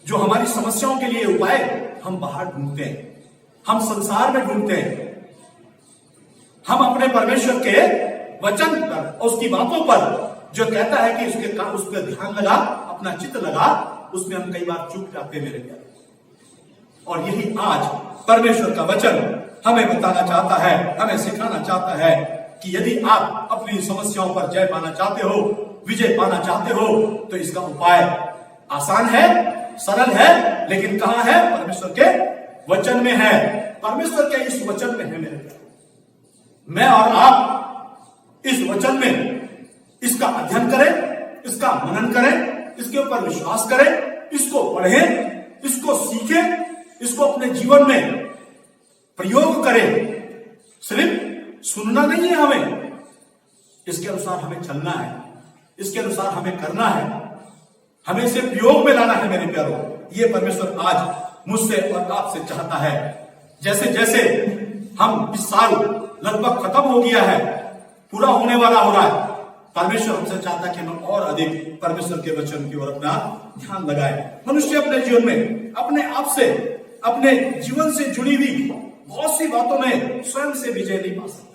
जो हमारी समस्याओं के लिए उपाय, हम बाहर ढूंढते हैं, हम संसार में ढूंढते हैं, हम अपने परमेश्वर के वचन पर और उसकी बातों पर जो कहता है कि उस पर ध्यान लगा, अपना चित्त लगा, उसमें हम कई बार चूक जाते हैं मेरे प्यारे। और यही आज परमेश्वर का वचन हमें बताना चाहता है, हमें सिखाना चाहता है कि यदि आप अपनी समस्याओं पर जय पाना चाहते हो, विजय पाना चाहते हो, तो इसका उपाय आसान है, सरल है, लेकिन कहां है? परमेश्वर के वचन में है। परमेश्वर के इस वचन में है मेरे प्यारे। मैं और आप इस वचन में इसका अध्ययन करें, इसका मनन करें, इसके ऊपर विश्वास करें, इसको पढ़ें, इसको सीखें, इसको अपने जीवन में प्रयोग करें। सिर्फ सुनना नहीं है हमें, इसके अनुसार हमें चलना है, इसके अनुसार हमें करना है, हमें इसे प्रयोग में लाना है मेरे प्यारों। ये परमेश्वर आज मुझसे और आपसे चाहता है। जैसे जैसे हम इस साल लगभग खत्म हो गया है, पूरा होने वाला हो रहा है, परमेश्वर हमसे चाहता है कि हम और अधिक परमेश्वर के वचन की ओर अपना ध्यान लगाए। मनुष्य अपने जीवन में अपने आप से, अपने जीवन से जुड़ी हुई बहुत सी बातों में स्वयं से विजय नहीं पा सकता।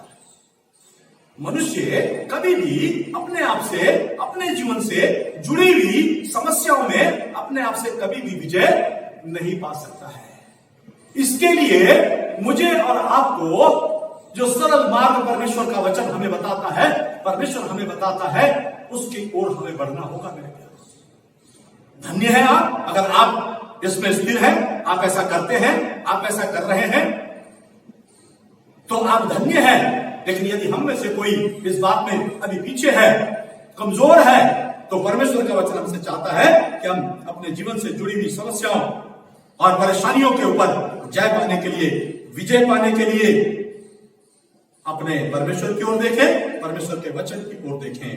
मनुष्य कभी भी अपने आप से, अपने जीवन से जुड़ी हुई समस्याओं में अपने आप से कभी भी विजय नहीं पा सकता है। इसके लिए मुझे और आपको जो सरल मार्ग परमेश्वर का वचन हमें बताता है, परमेश्वर हमें बताता है, उसकी ओर हमें बढ़ना होगा मेरे प्यारे। धन्य है आप अगर आप इसमें स्थिर हैं, आप ऐसा करते हैं, आप ऐसा कर रहे हैं, तो आप धन्य हैं। लेकिन यदि हम में से कोई इस बात में अभी पीछे है, कमजोर है, तो परमेश्वर का वचन हमसे चाहता है कि हम अपने जीवन से जुड़ी हुई समस्याओं और परेशानियों के ऊपर जय पाने के लिए, विजय पाने के लिए अपने परमेश्वर की ओर देखें, परमेश्वर के वचन की ओर देखें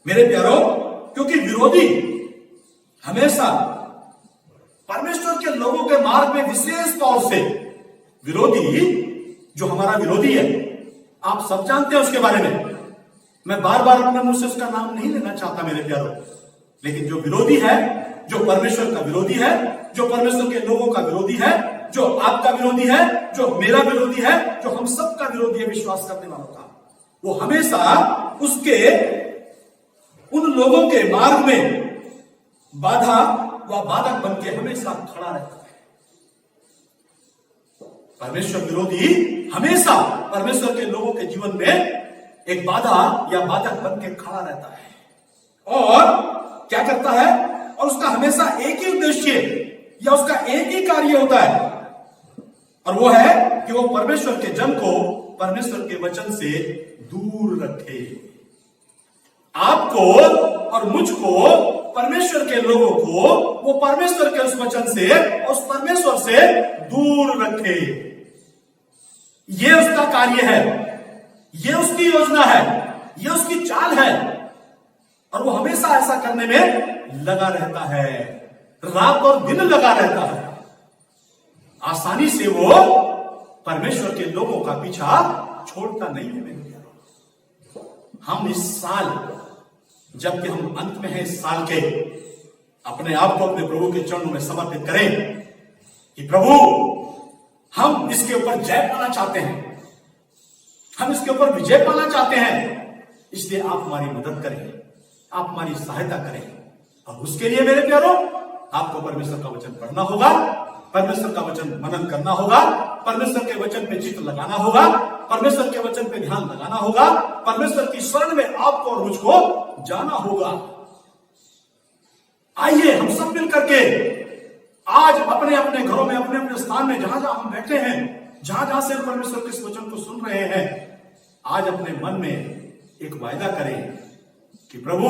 मेरे प्यारों। क्योंकि विरोधी हमेशा परमेश्वर के लोगों के मार्ग में, विशेष तौर से विरोधी, जो हमारा विरोधी है, आप सब जानते हैं उसके बारे में, मैं बार बार अपने मुंह से उसका नाम नहीं लेना चाहता मेरे प्यारों। लेकिन जो विरोधी है, जो परमेश्वर का विरोधी है, जो परमेश्वर के लोगों का विरोधी है, जो आपका विरोधी है, जो मेरा विरोधी है, जो हम सब का विरोधी है विश्वास करने वालों का, वो हमेशा उसके उन लोगों के मार्ग में बाधा व बाधक बन के हमेशा खड़ा रहता है। परमेश्वर विरोधी हमेशा परमेश्वर के लोगों के जीवन में एक बाधा या बाधक बन के खड़ा रहता है और क्या करता है, और उसका हमेशा एक ही उद्देश्य या उसका एक ही कार्य होता है, और वो है कि वो परमेश्वर के जन को परमेश्वर के वचन से दूर रखे। आपको और मुझको, परमेश्वर के लोगों को वो परमेश्वर के उस वचन से, उस परमेश्वर से दूर रखे। ये उसका कार्य है, ये उसकी योजना है, ये उसकी चाल है, और वो हमेशा ऐसा करने में लगा रहता है, रात और दिन लगा रहता है। आसानी से वो परमेश्वर के लोगों का पीछा छोड़ता नहीं है मेरे प्यारों। हम इस साल, जबकि हम अंत में हैं इस साल के, अपने आप को अपने प्रभु के चरणों में समर्पित करें कि प्रभु, हम इसके ऊपर जय पाना चाहते हैं, हम इसके ऊपर विजय पाना चाहते हैं, इसलिए आप हमारी मदद करें, आप हमारी सहायता करें। और उसके लिए मेरे प्यारों, आपको परमेश्वर का वचन पढ़ना होगा, परमेश्वर का वचन मनन करना होगा, परमेश्वर के वचन पे चित्त लगाना होगा, परमेश्वर के वचन पे ध्यान लगाना होगा, परमेश्वर की शरण में आपको और मुझको जाना होगा। आइए हम सब मिल करके आज अपने अपने घरों में, अपने अपने स्थान में, जहां जहां हम बैठे हैं, जहां जहां से परमेश्वर के इस वचन को सुन रहे हैं, आज अपने मन में एक वायदा करें कि प्रभु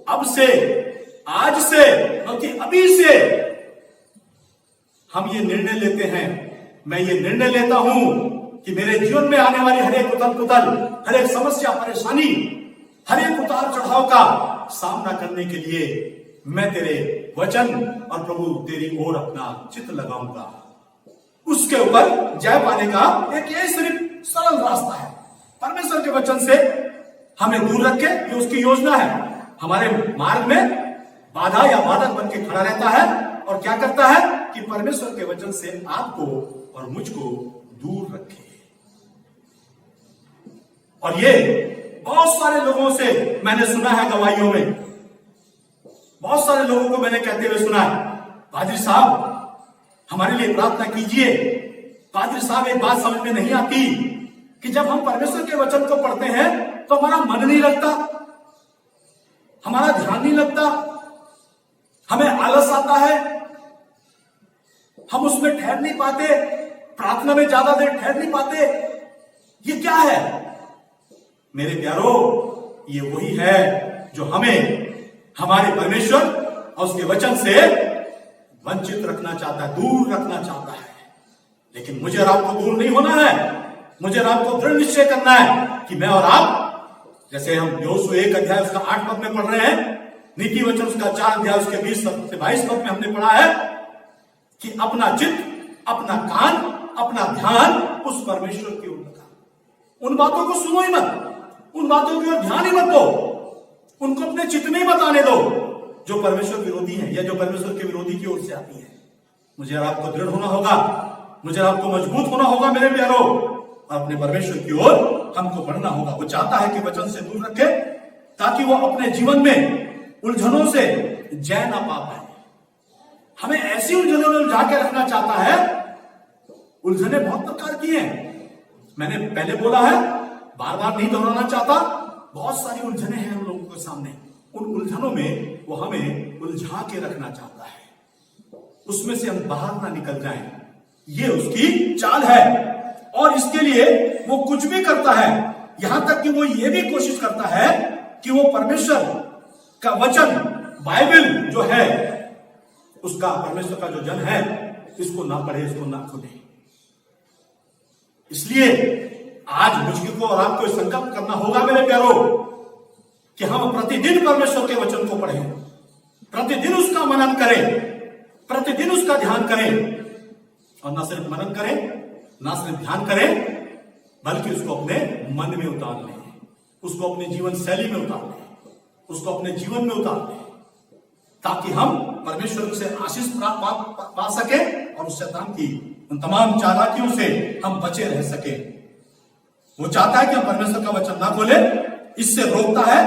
अब से, आज से, बल्कि अभी से हम ये निर्णय लेते हैं, मैं ये निर्णय लेता हूं कि मेरे जीवन में आने वाली हर एक उथल पुथल, हर एक समस्या, परेशानी, हर एक उतार चढ़ाव का सामना करने के लिए मैं तेरे वचन और प्रभु तेरी ओर अपना चित्त लगाऊंगा। उसके ऊपर जय पाने का एक ये सिर्फ सरल रास्ता है। परमेश्वर के वचन से हमें दूर रखे, ये उसकी योजना है। हमारे मार्ग में बाधा या बाधक बन के खड़ा रहता है और क्या करता है कि परमेश्वर के वचन से आपको और मुझको दूर रखे। और ये बहुत सारे लोगों से मैंने सुना है, गवाहियों में बहुत सारे लोगों को मैंने कहते हुए सुना है, पादरी साहब हमारे लिए प्रार्थना कीजिए। पादरी साहब एक बात समझ में नहीं आती कि जब हम परमेश्वर के वचन को पढ़ते हैं तो हमारा मन नहीं लगता, हमारा ध्यान नहीं लगता, हमें आलस आता है, हम उसमें ठहर नहीं पाते, प्रार्थना में ज्यादा देर ठहर नहीं पाते। ये क्या है मेरे प्यारो? ये वही है जो हमें हमारे परमेश्वर और उसके वचन से वंचित रखना चाहता है, दूर रखना चाहता है। लेकिन मुझे और आपको दूर नहीं होना है। मुझे और आपको दृढ़ निश्चय करना है कि मैं और आप, जैसे हम योशुआ 1 अध्याय उसका 8 पद में पढ़ रहे हैं, नीति वचन उसका 4 अध्याय उसके 20 से 22 पद में हमने पढ़ा है कि अपना चित्त, अपना कान, अपना ध्यान उस परमेश्वर की ओर लगा। उन बातों को सुनो ही मत, उन बातों की ओर ध्यान ही मत दो, उनको अपने चित्त में ही मत आने दो जो परमेश्वर विरोधी है या जो परमेश्वर के विरोधी की ओर से आती है। मुझे और आपको दृढ़ होना होगा, मुझे और आपको मजबूत होना होगा मेरे प्यारो, और अपने परमेश्वर की ओर हमको बढ़ना होगा। वो चाहता है कि वचन से दूर रखे ताकि वो अपने जीवन में उलझनों से जय ना पा पाए। हमें ऐसी उलझनों में उलझा के रखना चाहता है। उलझने बहुत प्रकार की हैं, मैंने पहले बोला है, बार बार नहीं दोहराना चाहता। बहुत सारी उलझने हैं हम लोगों के सामने। उन उलझनों में वो हमें उलझा के रखना चाहता है, उसमें से हम बाहर ना निकल जाएं। ये उसकी चाल है और इसके लिए वो कुछ भी करता है। यहां तक कि वो ये भी कोशिश करता है कि वो परमेश्वर का वचन, बाइबल जो है उसका, परमेश्वर का जो जन है, इसको ना पढ़े, इसको ना सुने। इसलिए आज मुझको और आपको संकल्प करना होगा मेरे प्यारो कि हम प्रतिदिन परमेश्वर के वचन को पढ़ें, प्रतिदिन उसका मनन करें, प्रतिदिन उसका ध्यान करें। और ना सिर्फ मनन करें, ना सिर्फ ध्यान करें, बल्कि उसको अपने मन में उतार लें, उसको अपने जीवन शैली में उतार लें, उसको अपने जीवन में उतार लें, ताकि हम परमेश्वर से आशीष पा सके और उस शैतान की उन तमाम चालाकियों से हम बचे रह सके। वो चाहता है कि हम परमेश्वर का वचन ना खोले, इससे रोकता है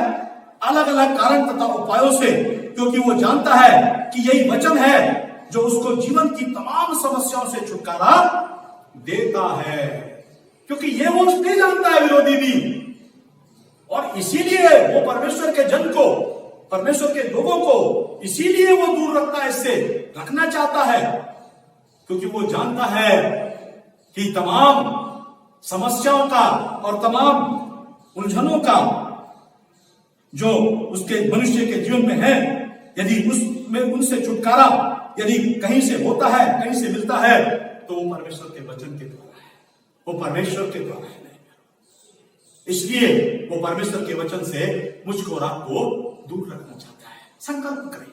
अलग अलग कारण तथा उपायों से, क्योंकि वो जानता है कि यही वचन है जो उसको जीवन की तमाम समस्याओं से छुटकारा देता है। क्योंकि ये वो नहीं जानता है विरोधी भी, और इसीलिए वो परमेश्वर के जन को, परमेश्वर के लोगों को इसीलिए वो दूर रखता है, इससे रखना चाहता है, क्योंकि वो जानता है कि तमाम समस्याओं का और तमाम उलझनों का जो उसके मनुष्य के जीवन में है, यदि उसमें उनसे छुटकारा यदि कहीं से होता है, कहीं से मिलता है, तो वो परमेश्वर के वचन के द्वारा है, वो परमेश्वर के द्वारा है। इसलिए वो परमेश्वर के वचन से मुझको और आपको दूर रखना चाहता है। संकल्प करें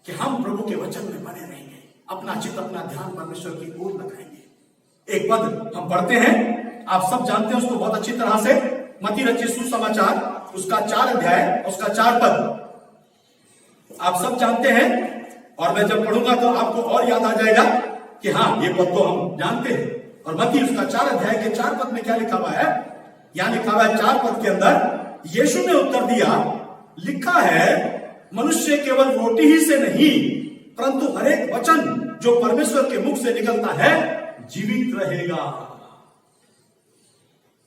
कि हम प्रभु के वचन में बने रहेंगे, अपना चित्त, अपना ध्यान परमेश्वर की ओर लगाएंगे। एक पद हम पढ़ते हैं, आप सब जानते हैं उसको बहुत अच्छी तरह से, मत्ती रचित सुसमाचार उसका 4 अध्याय उसका 4 पद आप सब जानते हैं, और मैं जब पढ़ूंगा तो आपको और याद आ जाएगा कि हाँ, ये पद तो हम जानते हैं। और मत्ती उसका 4 अध्याय के 4 पद में क्या लिखा हुआ है? यहां लिखा हुआ है 4 पद के अंदर, यीशु ने उत्तर दिया, लिखा है, मनुष्य केवल रोटी ही से नहीं परंतु हर एक वचन जो परमेश्वर के मुख से निकलता है जीवित रहेगा।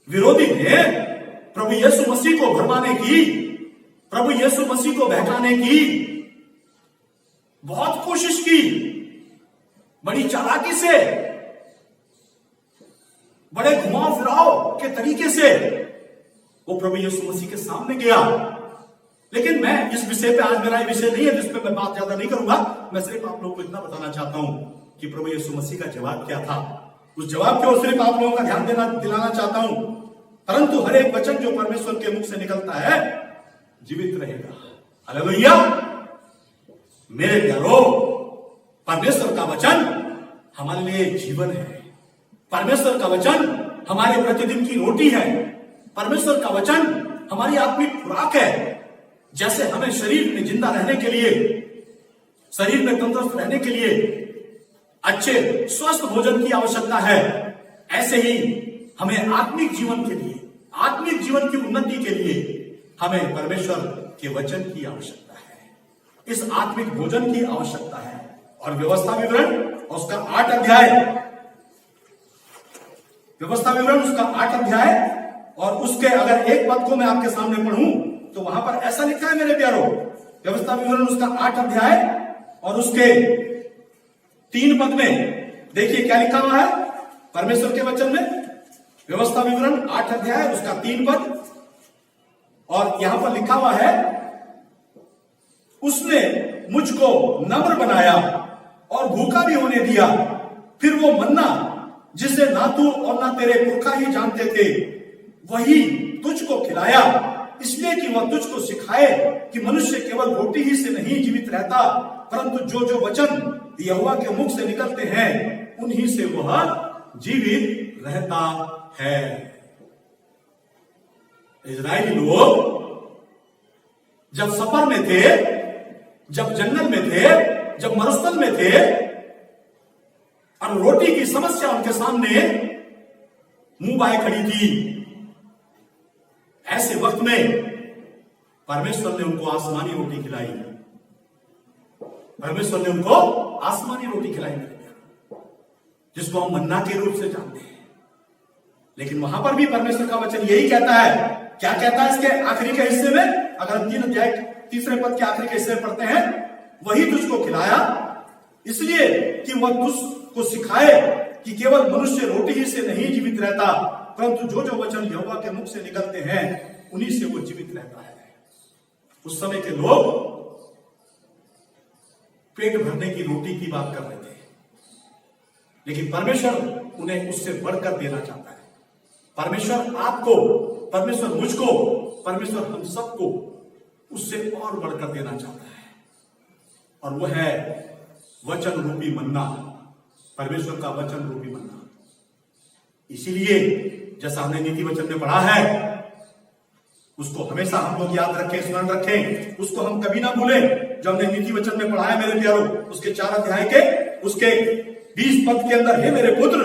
विरोधी ने प्रभु यीशु मसीह को भरमाने की, प्रभु यीशु मसीह को बहकाने की बहुत कोशिश की, बड़ी चालाकी से, बड़े घुमाव फिराव के तरीके से वो प्रभु यीशु मसीह के सामने गया। लेकिन मैं इस विषय पे, आज मेरा ये विषय नहीं है जिस पे मैं बात ज्यादा नहीं करूंगा। मैं सिर्फ आप लोगों को इतना बताना चाहता हूं कि प्रभु यीशु मसीह का जवाब क्या था। उस जवाब की ओर सिर्फ आप लोगों का ध्यान दिलाना चाहता हूं। परंतु हर एक वचन जो परमेश्वर के मुख से निकलता है जीवित रहेगा। हालेलुया। मेरे प्यारो, परमेश्वर का वचन हमारे लिए जीवन है। परमेश्वर का वचन हमारे प्रतिदिन की रोटी है। परमेश्वर का वचन हमारी आत्मिक खुराक है। जैसे हमें शरीर में जिंदा रहने के लिए, शरीर में तंदुरुस्त रहने के लिए अच्छे स्वस्थ भोजन की आवश्यकता है, ऐसे ही हमें आत्मिक जीवन के लिए, आत्मिक जीवन की उन्नति के लिए हमें परमेश्वर के वचन की आवश्यकता है। इस आत्मिक भोजन की आवश्यकता है। और व्यवस्था विवरण उसका 8 अध्याय, व्यवस्था विवरण उसका 8 अध्याय और उसके अगर एक पद को मैं आपके सामने पढ़ूं तो वहां पर ऐसा लिखा है मेरे प्यारो, व्यवस्था विवरण उसका 8 अध्याय और उसके 3 पद में देखिए क्या लिखा हुआ है परमेश्वर के वचन में। व्यवस्था विवरण 8 अध्याय उसका 3 पद और यहां पर लिखा हुआ है, उसने मुझको नम्र बनाया और भूखा भी होने दिया। फिर वो मन्ना जिसे ना तू और ना तेरे पुरखा ही जानते थे, वही तुझको खिलाया, इसलिए कि वह तुझको सिखाए कि मनुष्य केवल रोटी ही से नहीं जीवित रहता, परंतु जो जो वचन यहोवा के मुख से निकलते हैं उन्हीं से वह जीवित रहता है। इजरायली लोग जब सफर में थे, जब जंगल में थे, जब मरुस्थल में थे और रोटी की समस्या उनके सामने मुंह बाए खड़ी थी, ऐसे वक्त में परमेश्वर ने उनको आसमानी रोटी खिलाई। परमेश्वर ने उनको आसमानी रोटी खिलाई, जिसको हम मन्ना के रूप से जानते हैं। लेकिन वहां पर भी परमेश्वर का वचन यही कहता है। क्या कहता है इसके आखिरी के हिस्से में? अगर हम 3 अध्याय 3 पद के आखिरी के हिस्से में पढ़ते हैं, वही तुझको खिलाया इसलिए कि वह तुझको सिखाए कि केवल मनुष्य रोटी ही से नहीं जीवित रहता, परंतु जो जो वचन यहोवा के मुख से निकलते हैं उन्हीं से वो जीवित रहता है। उस समय के लोग पेट भरने की रोटी की बात कर रहे थे, लेकिन परमेश्वर उन्हें उससे बढ़कर देना चाहता है। परमेश्वर आपको, परमेश्वर मुझको, परमेश्वर हम सबको उससे और बढ़कर देना चाहता है, और वह है वचन रूपी मन्ना, परमेश्वर का वचन रूपी मन्ना। इसीलिए जैसा हमने नीति वचन में पढ़ा है, उसको हमेशा हम लोग याद रखें, स्मरण रखें, उसको हम कभी ना भूलें। जो हमने नीति वचन में पढ़ा है मेरे प्यारो, उसके 4 अध्याय के उसके 20 पद के अंदर, हे मेरे पुत्र,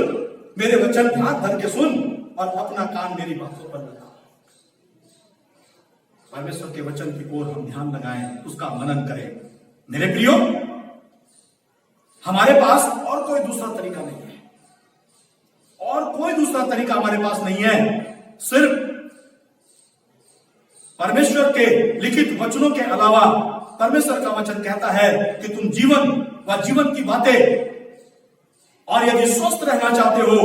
मेरे वचन ध्यान धर के सुन और अपना कान मेरी बातों पर लगा। परमेश्वर के वचन की ओर हम ध्यान लगाएं, उसका मनन करें। मेरे प्रियो, हमारे पास और कोई दूसरा तरीका नहीं है, और कोई दूसरा तरीका हमारे पास नहीं है। सिर्फ परमेश्वर के लिखित वचनों के अलावा परमेश्वर का वचन कहता है कि तुम जीवन व जीवन की बातें, और यदि स्वस्थ रहना चाहते हो,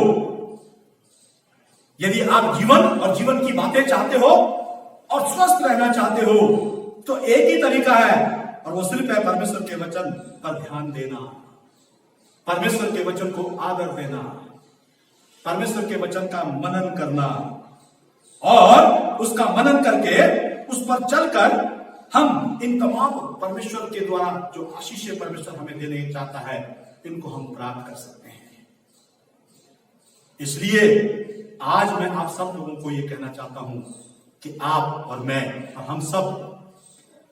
यदि आप जीवन और जीवन की बातें चाहते हो और स्वस्थ रहना चाहते हो, तो एक ही तरीका है, और वो सिर्फ है परमेश्वर के वचन पर ध्यान देना, परमेश्वर के वचन को आदर देना, परमेश्वर के वचन का मनन करना, और उसका मनन करके उस पर चलकर हम इन तमाम परमेश्वर के द्वारा जो आशीष परमेश्वर हमें देने चाहता है, इनको हम प्राप्त कर सकते हैं। इसलिए आज मैं आप सब लोगों को यह कहना चाहता हूं कि आप और मैं और हम सब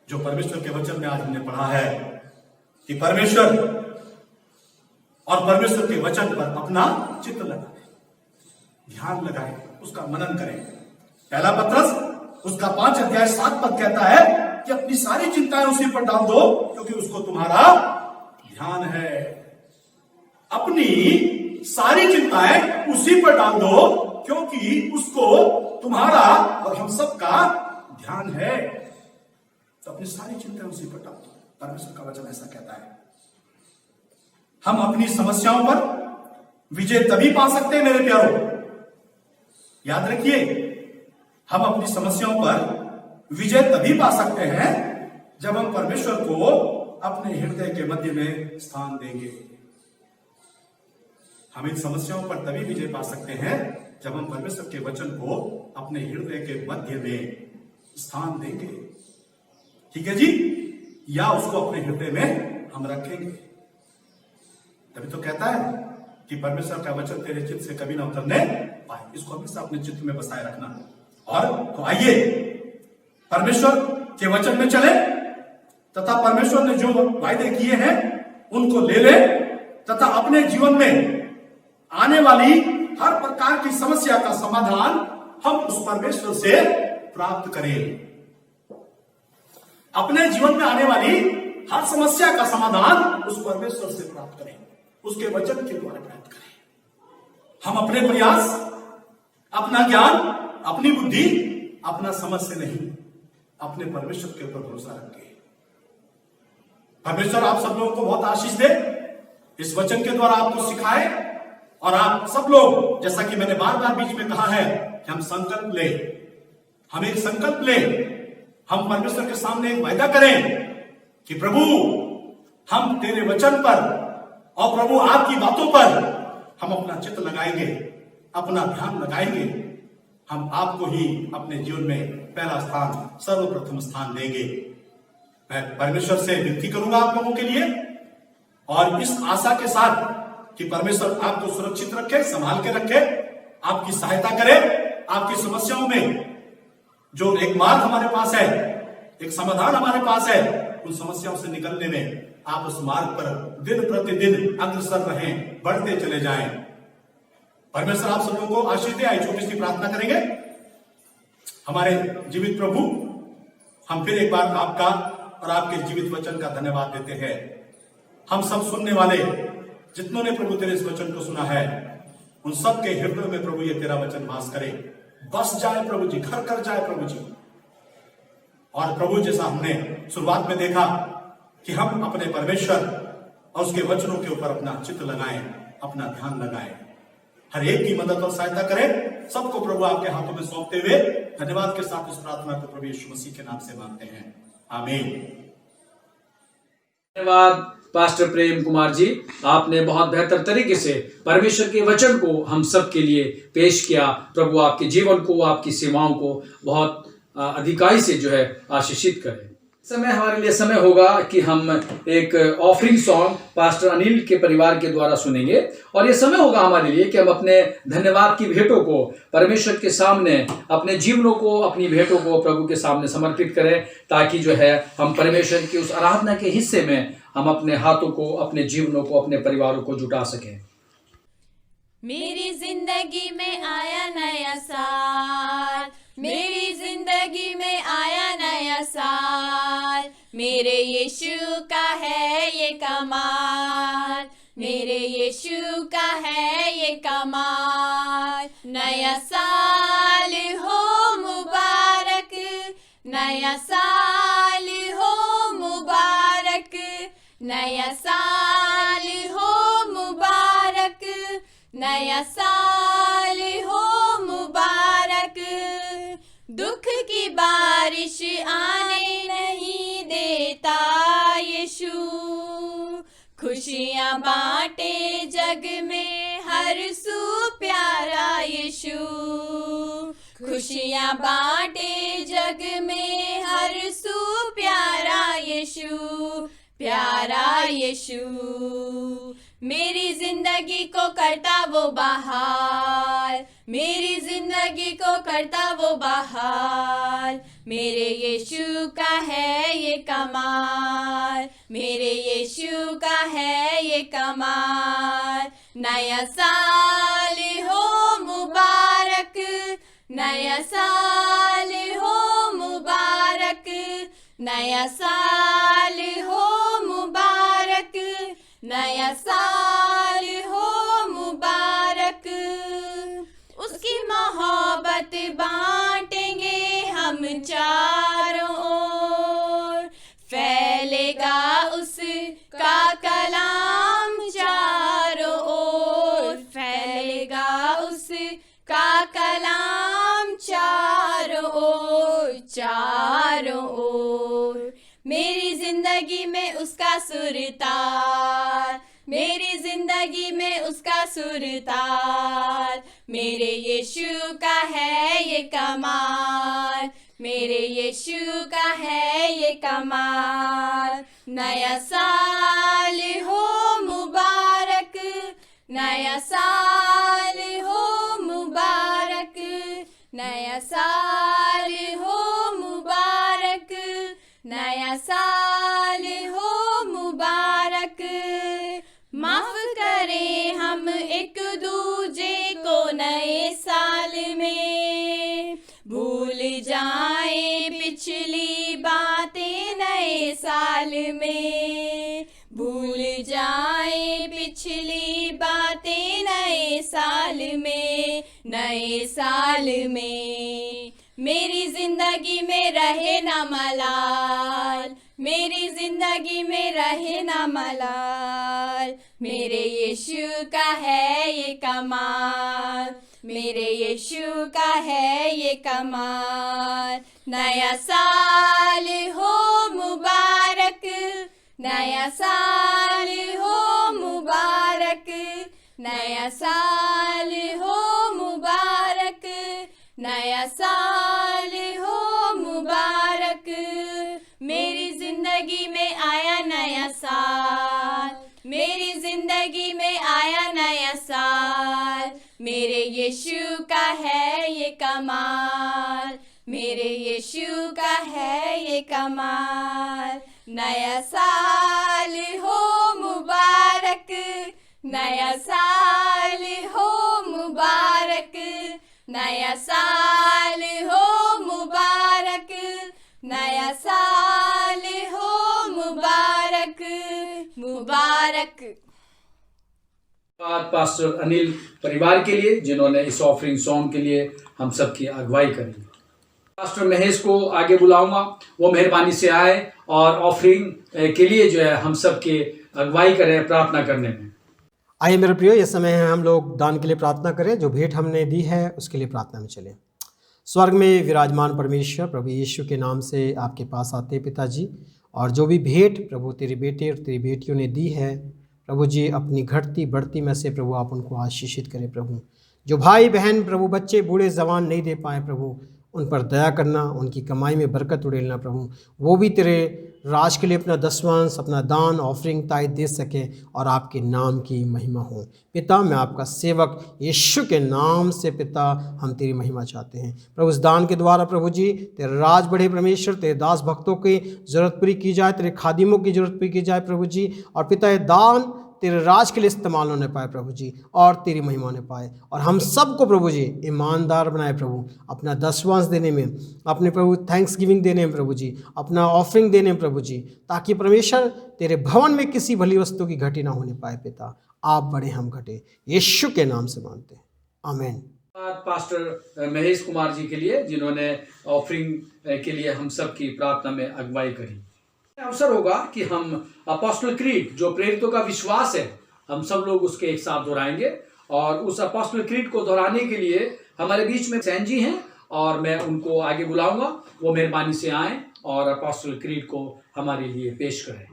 जो परमेश्वर के वचन में आज हमने पढ़ा है कि परमेश्वर और परमेश्वर के वचन पर अपना चित्त लगाएं, ध्यान लगाएं, उसका मनन करें। पहला पत्रस उसका 5 अध्याय 7 पद कहता है कि अपनी सारी चिंताएं उसी पर डाल दो, क्योंकि उसको तुम्हारा ध्यान है। अपनी सारी चिंताएं उसी पर डाल दो, क्योंकि उसको तुम्हारा और हम सबका ध्यान है। तो अपनी सारी चिंताएं उसी पर डाल दो, परमेश्वर का वचन ऐसा कहता है। हम अपनी समस्याओं पर विजय तभी पा सकते हैं मेरे प्यारों। याद रखिए, हम अपनी समस्याओं पर विजय तभी पा सकते हैं जब हम परमेश्वर को अपने हृदय के मध्य में स्थान देंगे। हम इन समस्याओं पर तभी विजय पा सकते हैं जब हम परमेश्वर के वचन को अपने हृदय के मध्य में स्थान देंगे। ठीक है जी, या उसको अपने हृदय में हम रखेंगे। तभी तो कहता है कि परमेश्वर का वचन तेरे चित्त से कभी ना उतरने पाए। इसको हमेशा अपने चित्त में बसाए रखना। और तो आइए परमेश्वर के वचन में चले तथा परमेश्वर ने जो वायदे किए हैं उनको ले ले तथा अपने जीवन में आने वाली हर प्रकार की समस्या का समाधान हम उस परमेश्वर से प्राप्त करें। अपने जीवन में आने वाली हर समस्या का समाधान उस परमेश्वर से प्राप्त करें, उसके वचन के द्वारा प्राप्त करें। हम अपने प्रयास, अपना ज्ञान, अपनी बुद्धि, अपना समझ से नहीं, अपने परमेश्वर के ऊपर भरोसा रखें। परमेश्वर आप सब लोगों को बहुत आशीष दे, इस वचन के द्वारा आपको सिखाए और आप सब लोग, जैसा कि मैंने बार बार बीच में कहा है कि हम संकल्प ले, हम एक संकल्प ले, हम परमेश्वर के सामने एक वायदा करें कि प्रभु हम तेरे वचन पर और प्रभु आपकी बातों पर हम अपना चित्त लगाएंगे, अपना ध्यान लगाएंगे। हम आपको ही अपने जीवन में पहला स्थान, सर्वप्रथम स्थान देंगे। मैं परमेश्वर से विनती करूंगा आप लोगों के लिए और इस आशा के साथ कि परमेश्वर आपको सुरक्षित रखे, संभाल के रखे, आपकी सहायता करे, आपकी समस्याओं में जो एक मार्ग हमारे पास है, एक समाधान हमारे पास है, उन समस्याओं से निकलने में आप उस मार्ग पर दिन प्रतिदिन अग्रसर रहें, बढ़ते चले जाएं। परमेश्वर आप सब लोगों को आशीष दे। आइए छोटी सी प्रार्थना करेंगे। हमारे जीवित प्रभु, हम फिर एक बार आपका और आपके जीवित वचन का धन्यवाद देते हैं। हम सब सुनने वाले जितनों ने प्रभु तेरे इस वचन को सुना है, उन सब के हृदय में प्रभु ये तेरा वचन वास करे, बस जाए प्रभु जी, घर कर जाए प्रभु जी। और प्रभु जैसा हमने शुरुआत में देखा कि हम अपने परमेश्वर और उसके वचनों के ऊपर अपना चित्त लगाएं, अपना ध्यान लगाएं, हर एक की मदद और सहायता करें। सबको प्रभु आपके हाथों में सौंपते हुए धन्यवाद के साथ इस प्रार्थना को प्रभु यीशु मसीह के नाम से मांगते हैं, आमीन। धन्यवाद पास्टर प्रेम कुमार जी, आपने बहुत बेहतर तरीके से परमेश्वर के वचन को हम सब के लिए पेश किया। प्रभु आपके जीवन को, आपकी सेवाओं को बहुत अधिकाई से जो है आशीषित करें। समय हमारे लिए समय होगा कि हम एक ऑफरिंग सॉन्ग पास्टर अनिल के परिवार के द्वारा सुनेंगे और ये समय होगा हमारे लिए कि हम अपने धन्यवाद की भेंटों को परमेश्वर के सामने, अपने जीवनों को, अपनी भेंटों को प्रभु के सामने समर्पित करें, ताकि जो है हम परमेश्वर की उस आराधना के हिस्से में हम अपने हाथों को, अपने जीवनों को, अपने परिवारों को जुटा सकें। मेरी जिंदगी में आया नया साल, मेरी जिंदगी में आया नया साल, मेरे यीशु का है ये कमाल, मेरे यीशु का है ये कमाल। नया साल हो मुबारक, नया साल हो मुबारक, नया साल हो मुबारक, नया साल हो मुबारक। दुख की बारिश आने नहीं देता यीशु, खुशियाँ बांटे जग में हर सू प्यारा यीशु, खुशियाँ बांटे जग में हर सू प्यारा यीशु, प्यारा यीशु। मेरी जिंदगी को करता वो बहाल, मेरी जिंदगी को करता वो बहाल, मेरे यीशु का है ये कमाल, मेरे यीशु का है ये कमाल। नया साल हो मुबारक, नया साल हो मुबारक, नया साल हो मुबारक, नया साल हो मुबारक। उसकी मोहब्बत बांटेंगे हम चारों ओर, फैलेगा उसका कलाम चारों चारों ओर। मेरी जिंदगी में उसका सुरताल, मेरी जिंदगी में उसका सुरताल। मेरे यीशु का है ये कमाल, मेरे यीशु का है ये कमाल। नया साल हो मुबारक, नया साल हो मुबारक, नया साल हो मुबारक, नया साल हो मुबारक। माफ करें हम एक दूजे को नए साल में, भूल जाएं पिछली बातें नए साल में, भूल जाएं पिछली बातें नए साल में, नए साल में। मेरी जिंदगी में रहे ना मलाल, मेरी जिंदगी में रहे ना मलाल। मेरे यीशु का है ये कमाल, मेरे यीशु का है ये कमाल। नया साल हो मुबारक, नया साल हो मुबारक, नया साल हो मुबारक, नया साल हो मुबारक। मेरी जिंदगी में आया नया साल, मेरी जिंदगी में आया नया साल। मेरे यीशु का है ये कमाल, मेरे यीशु का है ये कमाल। नया साल हो मुबारक, नया साल हो मुबारक, नया साल हो मुबारक, नया साल हो मुबारक, मुबारक। पास्टर अनिल परिवार के लिए जिन्होंने इस ऑफरिंग सॉन्ग के लिए हम सब की अगुवाई करी। पास्टर महेश को आगे बुलाऊंगा, वो मेहरबानी से आए और ऑफरिंग के लिए जो है हम सब की अगुवाई करें प्रार्थना करने में। आइए मेरे प्रियो, ये समय है हम लोग दान के लिए प्रार्थना करें। जो भेंट हमने दी है उसके लिए प्रार्थना में चलें। स्वर्ग में विराजमान परमेश्वर, प्रभु यीशु के नाम से आपके पास आते पिताजी, और जो भी भेंट प्रभु तेरे बेटे और तेरी बेटियों ने दी है प्रभु जी, अपनी घटती बढ़ती में से प्रभु आप उनको आशीषित करें। प्रभु जो भाई बहन प्रभु बच्चे बूढ़े जवान नहीं दे पाए प्रभु, उन पर दया करना, उनकी कमाई में बरकत उड़ेलना प्रभु, वो भी तेरे राज के लिए अपना दसवांश, अपना दान, ऑफरिंग, ताइद दे सके और आपके नाम की महिमा हो। पिता, मैं आपका सेवक यीशु के नाम से पिता हम तेरी महिमा चाहते हैं प्रभु। इस दान के द्वारा प्रभु जी तेरा राज बढ़े परमेश्वर, तेरे दास भक्तों की ज़रूरत पूरी की जाए, तेरे खादिमों की ज़रूरत पूरी की जाए प्रभु जी। और पिता, ये दान तेरे राज के लिए इस्तेमाल होने पाए प्रभु जी, और तेरी महिमा होने पाए, और हम सबको प्रभु जी ईमानदार बनाए प्रभु, अपना दसवांश देने में, अपने प्रभु थैंक्स गिविंग देने में प्रभु जी, अपना ऑफरिंग देने में प्रभु जी, ताकि परमेश्वर तेरे भवन में किसी भली वस्तु की घटी ना होने पाए। पिता, आप बड़े हम घटे, यीशु के नाम से मांगते हैं, आमीन। पास्टर महेश कुमार जी के लिए जिन्होंने ऑफरिंग के लिए हम सब की प्रार्थना में अगुवाई करी। अवसर होगा कि हम अपोस्टल क्रीड, जो प्रेरितों का विश्वास है, हम सब लोग उसके एक साथ दोहराएंगे। और उस अपोस्टल क्रीड को दोहराने के लिए हमारे बीच में सैन जी हैं, और मैं उनको आगे बुलाऊंगा, वो मेहरबानी से आएं और अपोस्टल क्रीड को हमारे लिए पेश करें।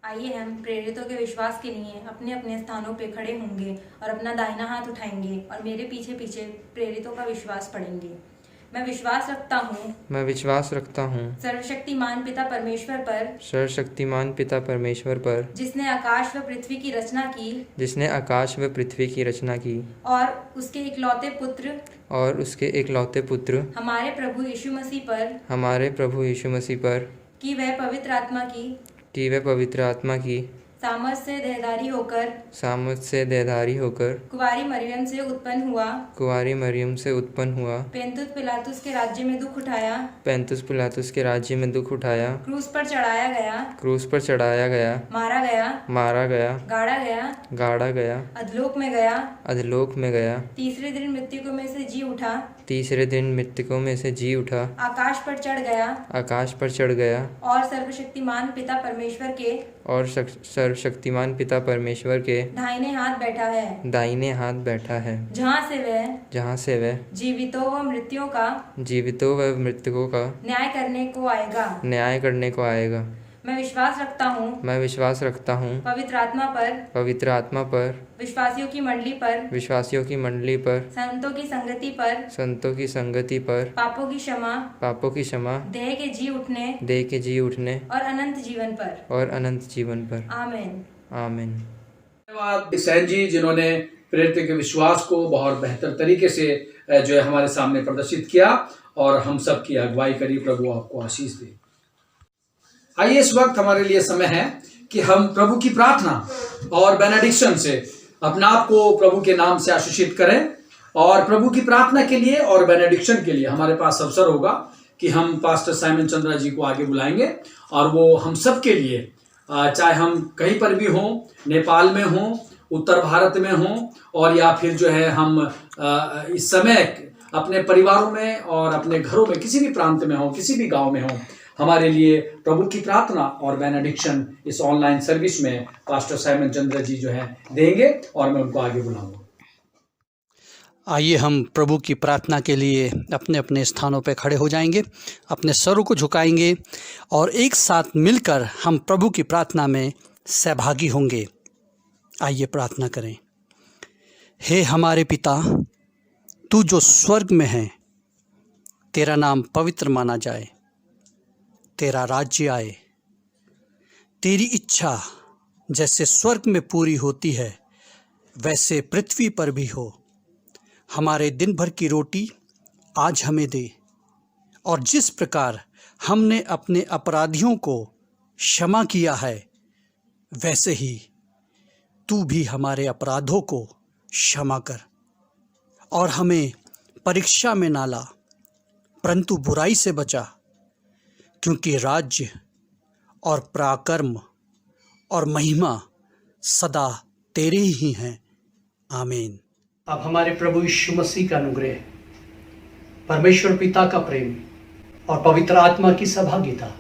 आइए हम प्रेरितों के विश्वास के लिए अपने अपने स्थानों पे खड़े होंगे और अपना दाहिना हाथ उठाएंगे और मेरे पीछे पीछे प्रेरितों का विश्वास पढ़ेंगे। मैं विश्वास रखता हूँ सर्वशक्तिमान पिता परमेश्वर पर, जिसने आकाश व पृथ्वी की रचना की, और उसके इकलौते पुत्र हमारे प्रभु यीशु मसीह पर, कि वह पवित्र आत्मा की सामर्थ से देहधारी होकर कुंवारी मरियम से उत्पन्न हुआ, पेंतुस पिलातुस के राज्य में दुख उठाया, क्रूस पर चढ़ाया गया, मारा गया, गाड़ा गया, अधलोक में गया, तीसरे दिन मृत्यु में से जी तीसरे दिन मृतकों में से जी उठा, आकाश पर चढ़ गया आकाश पर चढ़ गया और सर्वशक्तिमान पिता परमेश्वर के और सर्वशक्तिमान पिता परमेश्वर के दाहिने हाथ बैठा है, दाहिने हाथ बैठा है, जहाँ से वह जीवितों व मृतकों का न्याय करने को आएगा। मैं विश्वास रखता हूँ पवित्र आत्मा पर विश्वासियों की मंडली पर संतों की संगति पर पापों की क्षमा देह के जी उठने और अनंत जीवन पर आमीन। धन्यवाद सैन जी, जिन्होंने प्रेरित के विश्वास को बहुत बेहतर तरीके से जो है हमारे सामने प्रदर्शित किया और हम सब की अगुवाई करी। प्रभु आपको आशीष दे। आइए, इस वक्त हमारे लिए समय है कि हम प्रभु की प्रार्थना और बेनेडिक्शन से अपने आप को प्रभु के नाम से आशीषित करें। और प्रभु की प्रार्थना के लिए और बेनेडिक्शन के लिए हमारे पास अवसर होगा कि हम पास्टर साइमन चंद्रा जी को आगे बुलाएंगे और वो हम सब के लिए, चाहे हम कहीं पर भी हों, नेपाल में हों, उत्तर भारत में हों, और या फिर जो है हम इस समय अपने परिवारों में और अपने घरों में किसी भी प्रांत में हों, किसी भी गांव में हों, हमारे लिए प्रभु की प्रार्थना और बेनेडिक्शन इस ऑनलाइन सर्विस में पास्टर साइमन चंद्र जी जो है देंगे और मैं उनको आगे बुलाऊंगा। आइए हम प्रभु की प्रार्थना के लिए अपने अपने स्थानों पर खड़े हो जाएंगे, अपने सरों को झुकाएंगे और एक साथ मिलकर हम प्रभु की प्रार्थना में सहभागी होंगे। आइए प्रार्थना करें। हे हमारे पिता, तू जो स्वर्ग में है, तेरा नाम पवित्र माना जाए, तेरा राज्य आए, तेरी इच्छा जैसे स्वर्ग में पूरी होती है वैसे पृथ्वी पर भी हो। हमारे दिन भर की रोटी आज हमें दे, और जिस प्रकार हमने अपने अपराधियों को क्षमा किया है वैसे ही तू भी हमारे अपराधों को क्षमा कर, और हमें परीक्षा में ना ला परंतु बुराई से बचा, क्योंकि राज्य और पराक्रम और महिमा सदा तेरे ही हैं। आमीन। अब हमारे प्रभु यीशु मसीह का अनुग्रह, परमेश्वर पिता का प्रेम और पवित्र आत्मा की सहभागिता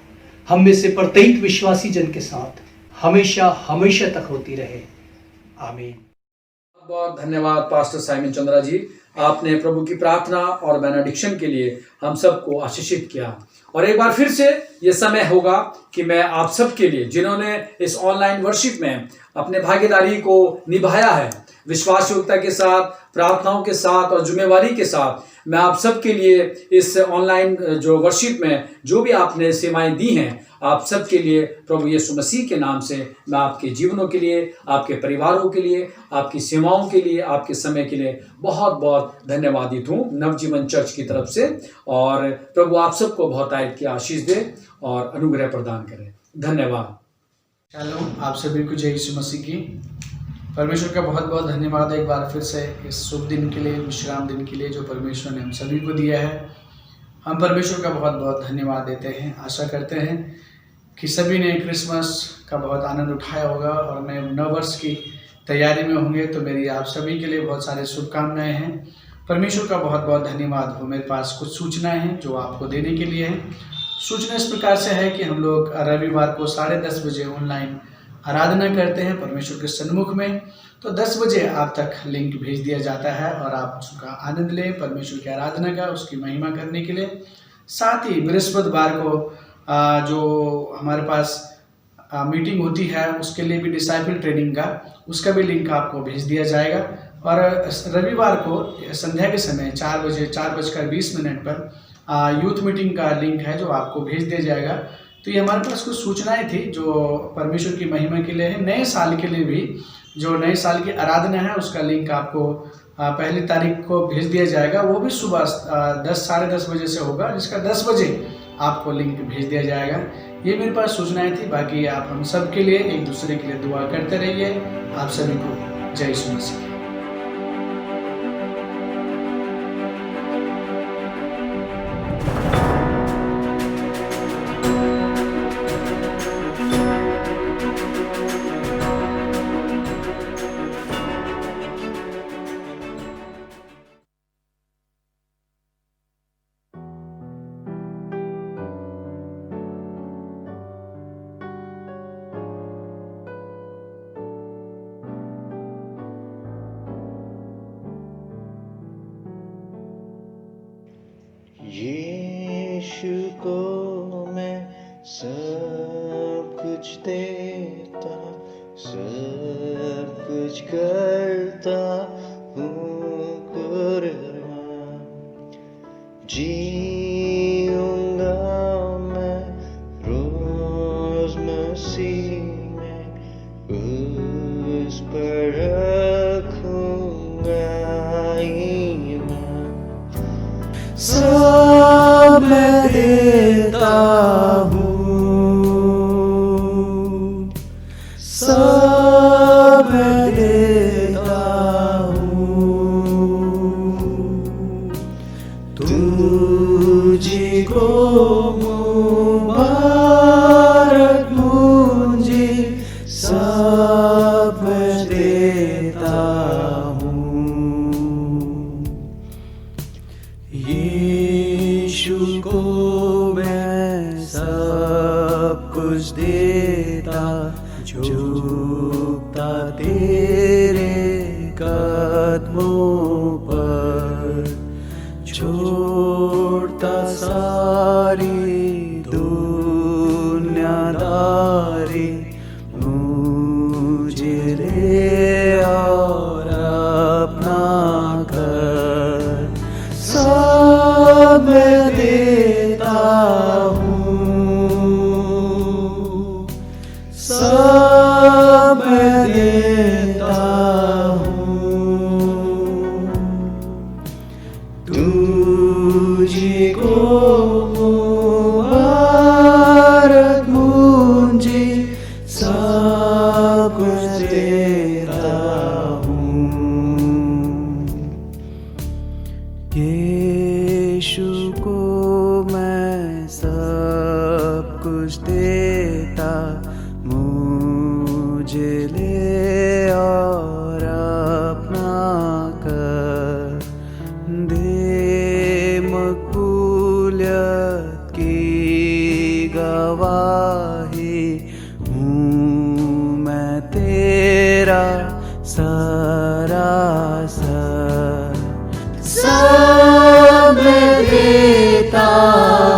हम में से प्रत्येक विश्वासी जन के साथ हमेशा हमेशा तक होती रहे। आमीन। बहुत धन्यवाद पास्टर साइमन चंद्रा जी, आपने प्रभु की प्रार्थना और बेनेडिक्शन के लिए हम सबको आशीषित किया। और एक बार फिर से ये समय होगा कि मैं आप सब के लिए, जिन्होंने इस ऑनलाइन वर्शिप में अपने भागीदारी को निभाया है, विश्वास योग्यता के साथ, प्रार्थनाओं के साथ और जिम्मेवारी के साथ, मैं आप सब के लिए इस ऑनलाइन जो वर्शिप में जो भी आपने सेवाएं दी हैं, आप सब के लिए प्रभु यीशु मसीह के नाम से मैं आपके जीवनों के लिए, आपके परिवारों के लिए, आपकी सेवाओं के लिए, आपके समय के लिए बहुत बहुत धन्यवादित हूँ नवजीवन चर्च की तरफ से। और प्रभु आप सबको बहुत की आशीष दे और अनुग्रह प्रदान करे। धन्यवाद। शालोम, आप सभी को जय यीशु मसीह की। परमेश्वर का बहुत बहुत धन्यवाद एक बार फिर से इस शुभ दिन के लिए, विश्राम दिन के लिए जो परमेश्वर ने हम सभी को दिया है। हम परमेश्वर का बहुत बहुत धन्यवाद देते हैं। आशा करते हैं कि सभी ने क्रिसमस का बहुत आनंद उठाया होगा और नए नव वर्ष की तैयारी में होंगे। तो मेरी आप सभी के लिए बहुत सारे शुभकामनाएं हैं। परमेश्वर का बहुत बहुत धन्यवाद हो। मेरे पास कुछ सूचनाएं हैं जो आपको देने के लिए हैं। सूचना इस प्रकार से है कि हम लोग रविवार को 10:30 बजे ऑनलाइन आराधना करते हैं परमेश्वर के सन्मुख में। तो 10 बजे आप तक लिंक भेज दिया जाता है और आप उसका आनंद लें, परमेश्वर की आराधना का, उसकी महिमा करने के लिए। साथ ही बृहस्पतिवार को जो हमारे पास मीटिंग होती है उसके लिए भी डिसाइपल ट्रेनिंग का, उसका भी लिंक आपको भेज दिया जाएगा। और रविवार को संध्या के समय 4:20 पर यूथ मीटिंग का लिंक है जो आपको भेज दिया जाएगा। तो ये हमारे पास कुछ सूचनाएं थी जो परमेश्वर की महिमा के लिए है। नए साल के लिए भी जो नए साल की आराधना है उसका लिंक आपको 1 तारीख को भेज दिया जाएगा। वो भी सुबह 10-10:30 बजे से होगा, जिसका 10 बजे आपको लिंक भेज दिया जाएगा। ये मेरे पास सूचनाएं थी। बाकी आप हम सब के लिए, एक दूसरे के लिए दुआ करते रहिए। आप सभी को जय यीशु मसीह। सब कुछ देता, सब कुछ करता हूँ कुर्बान। जीऊंगा मैं रोज मसीह में, उस पर रखूंगा ईमान। सब मैं देता हूँ, सब मैं देता हूँ, तुझको मुबारक मुझे सब मैं देता हूँ। यीशु को मैं सब कुछ देता, झुकता तेरे कदमों पर, छोड़ता सारी दुनियादारी, मुझे ले और अपना घर। सब मैं देता हूँ, सब मैं देता हूँ, तुझको मुबारक मुझे सब कुछ देता हूँ। यीशु को मैं सब कुछ देता, मुझे ले और अपना कर दे। मकबूलियत की गवाही हूँ मैं तेरा सरासर। सब मैं देता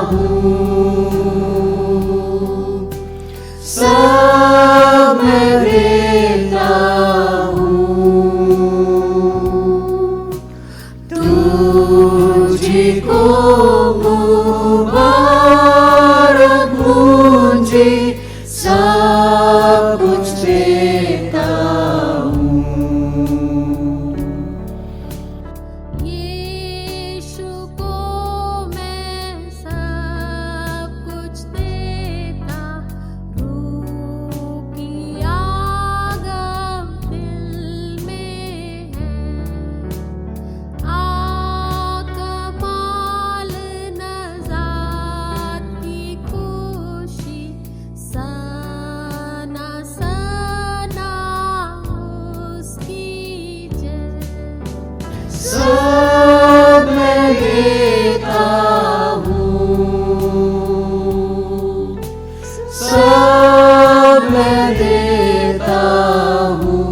हूँ, सब मैं देता हूँ, तुझको मुबारक मुझे सब कुछ देता हूँ। यीशु को मैं सब कुछ देता, रूह की आग दिल में है, कमाल नज़ात की खुशी, सना सना उसकी जय। सब मैं देता हूँ, सब मैं देता हूँ,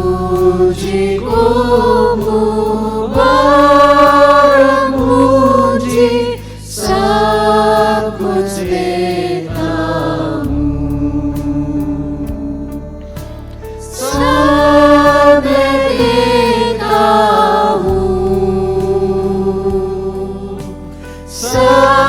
तुझको मुबारक मुझे सब कुछ देता हूँ। सब मैं देता हूँ, सब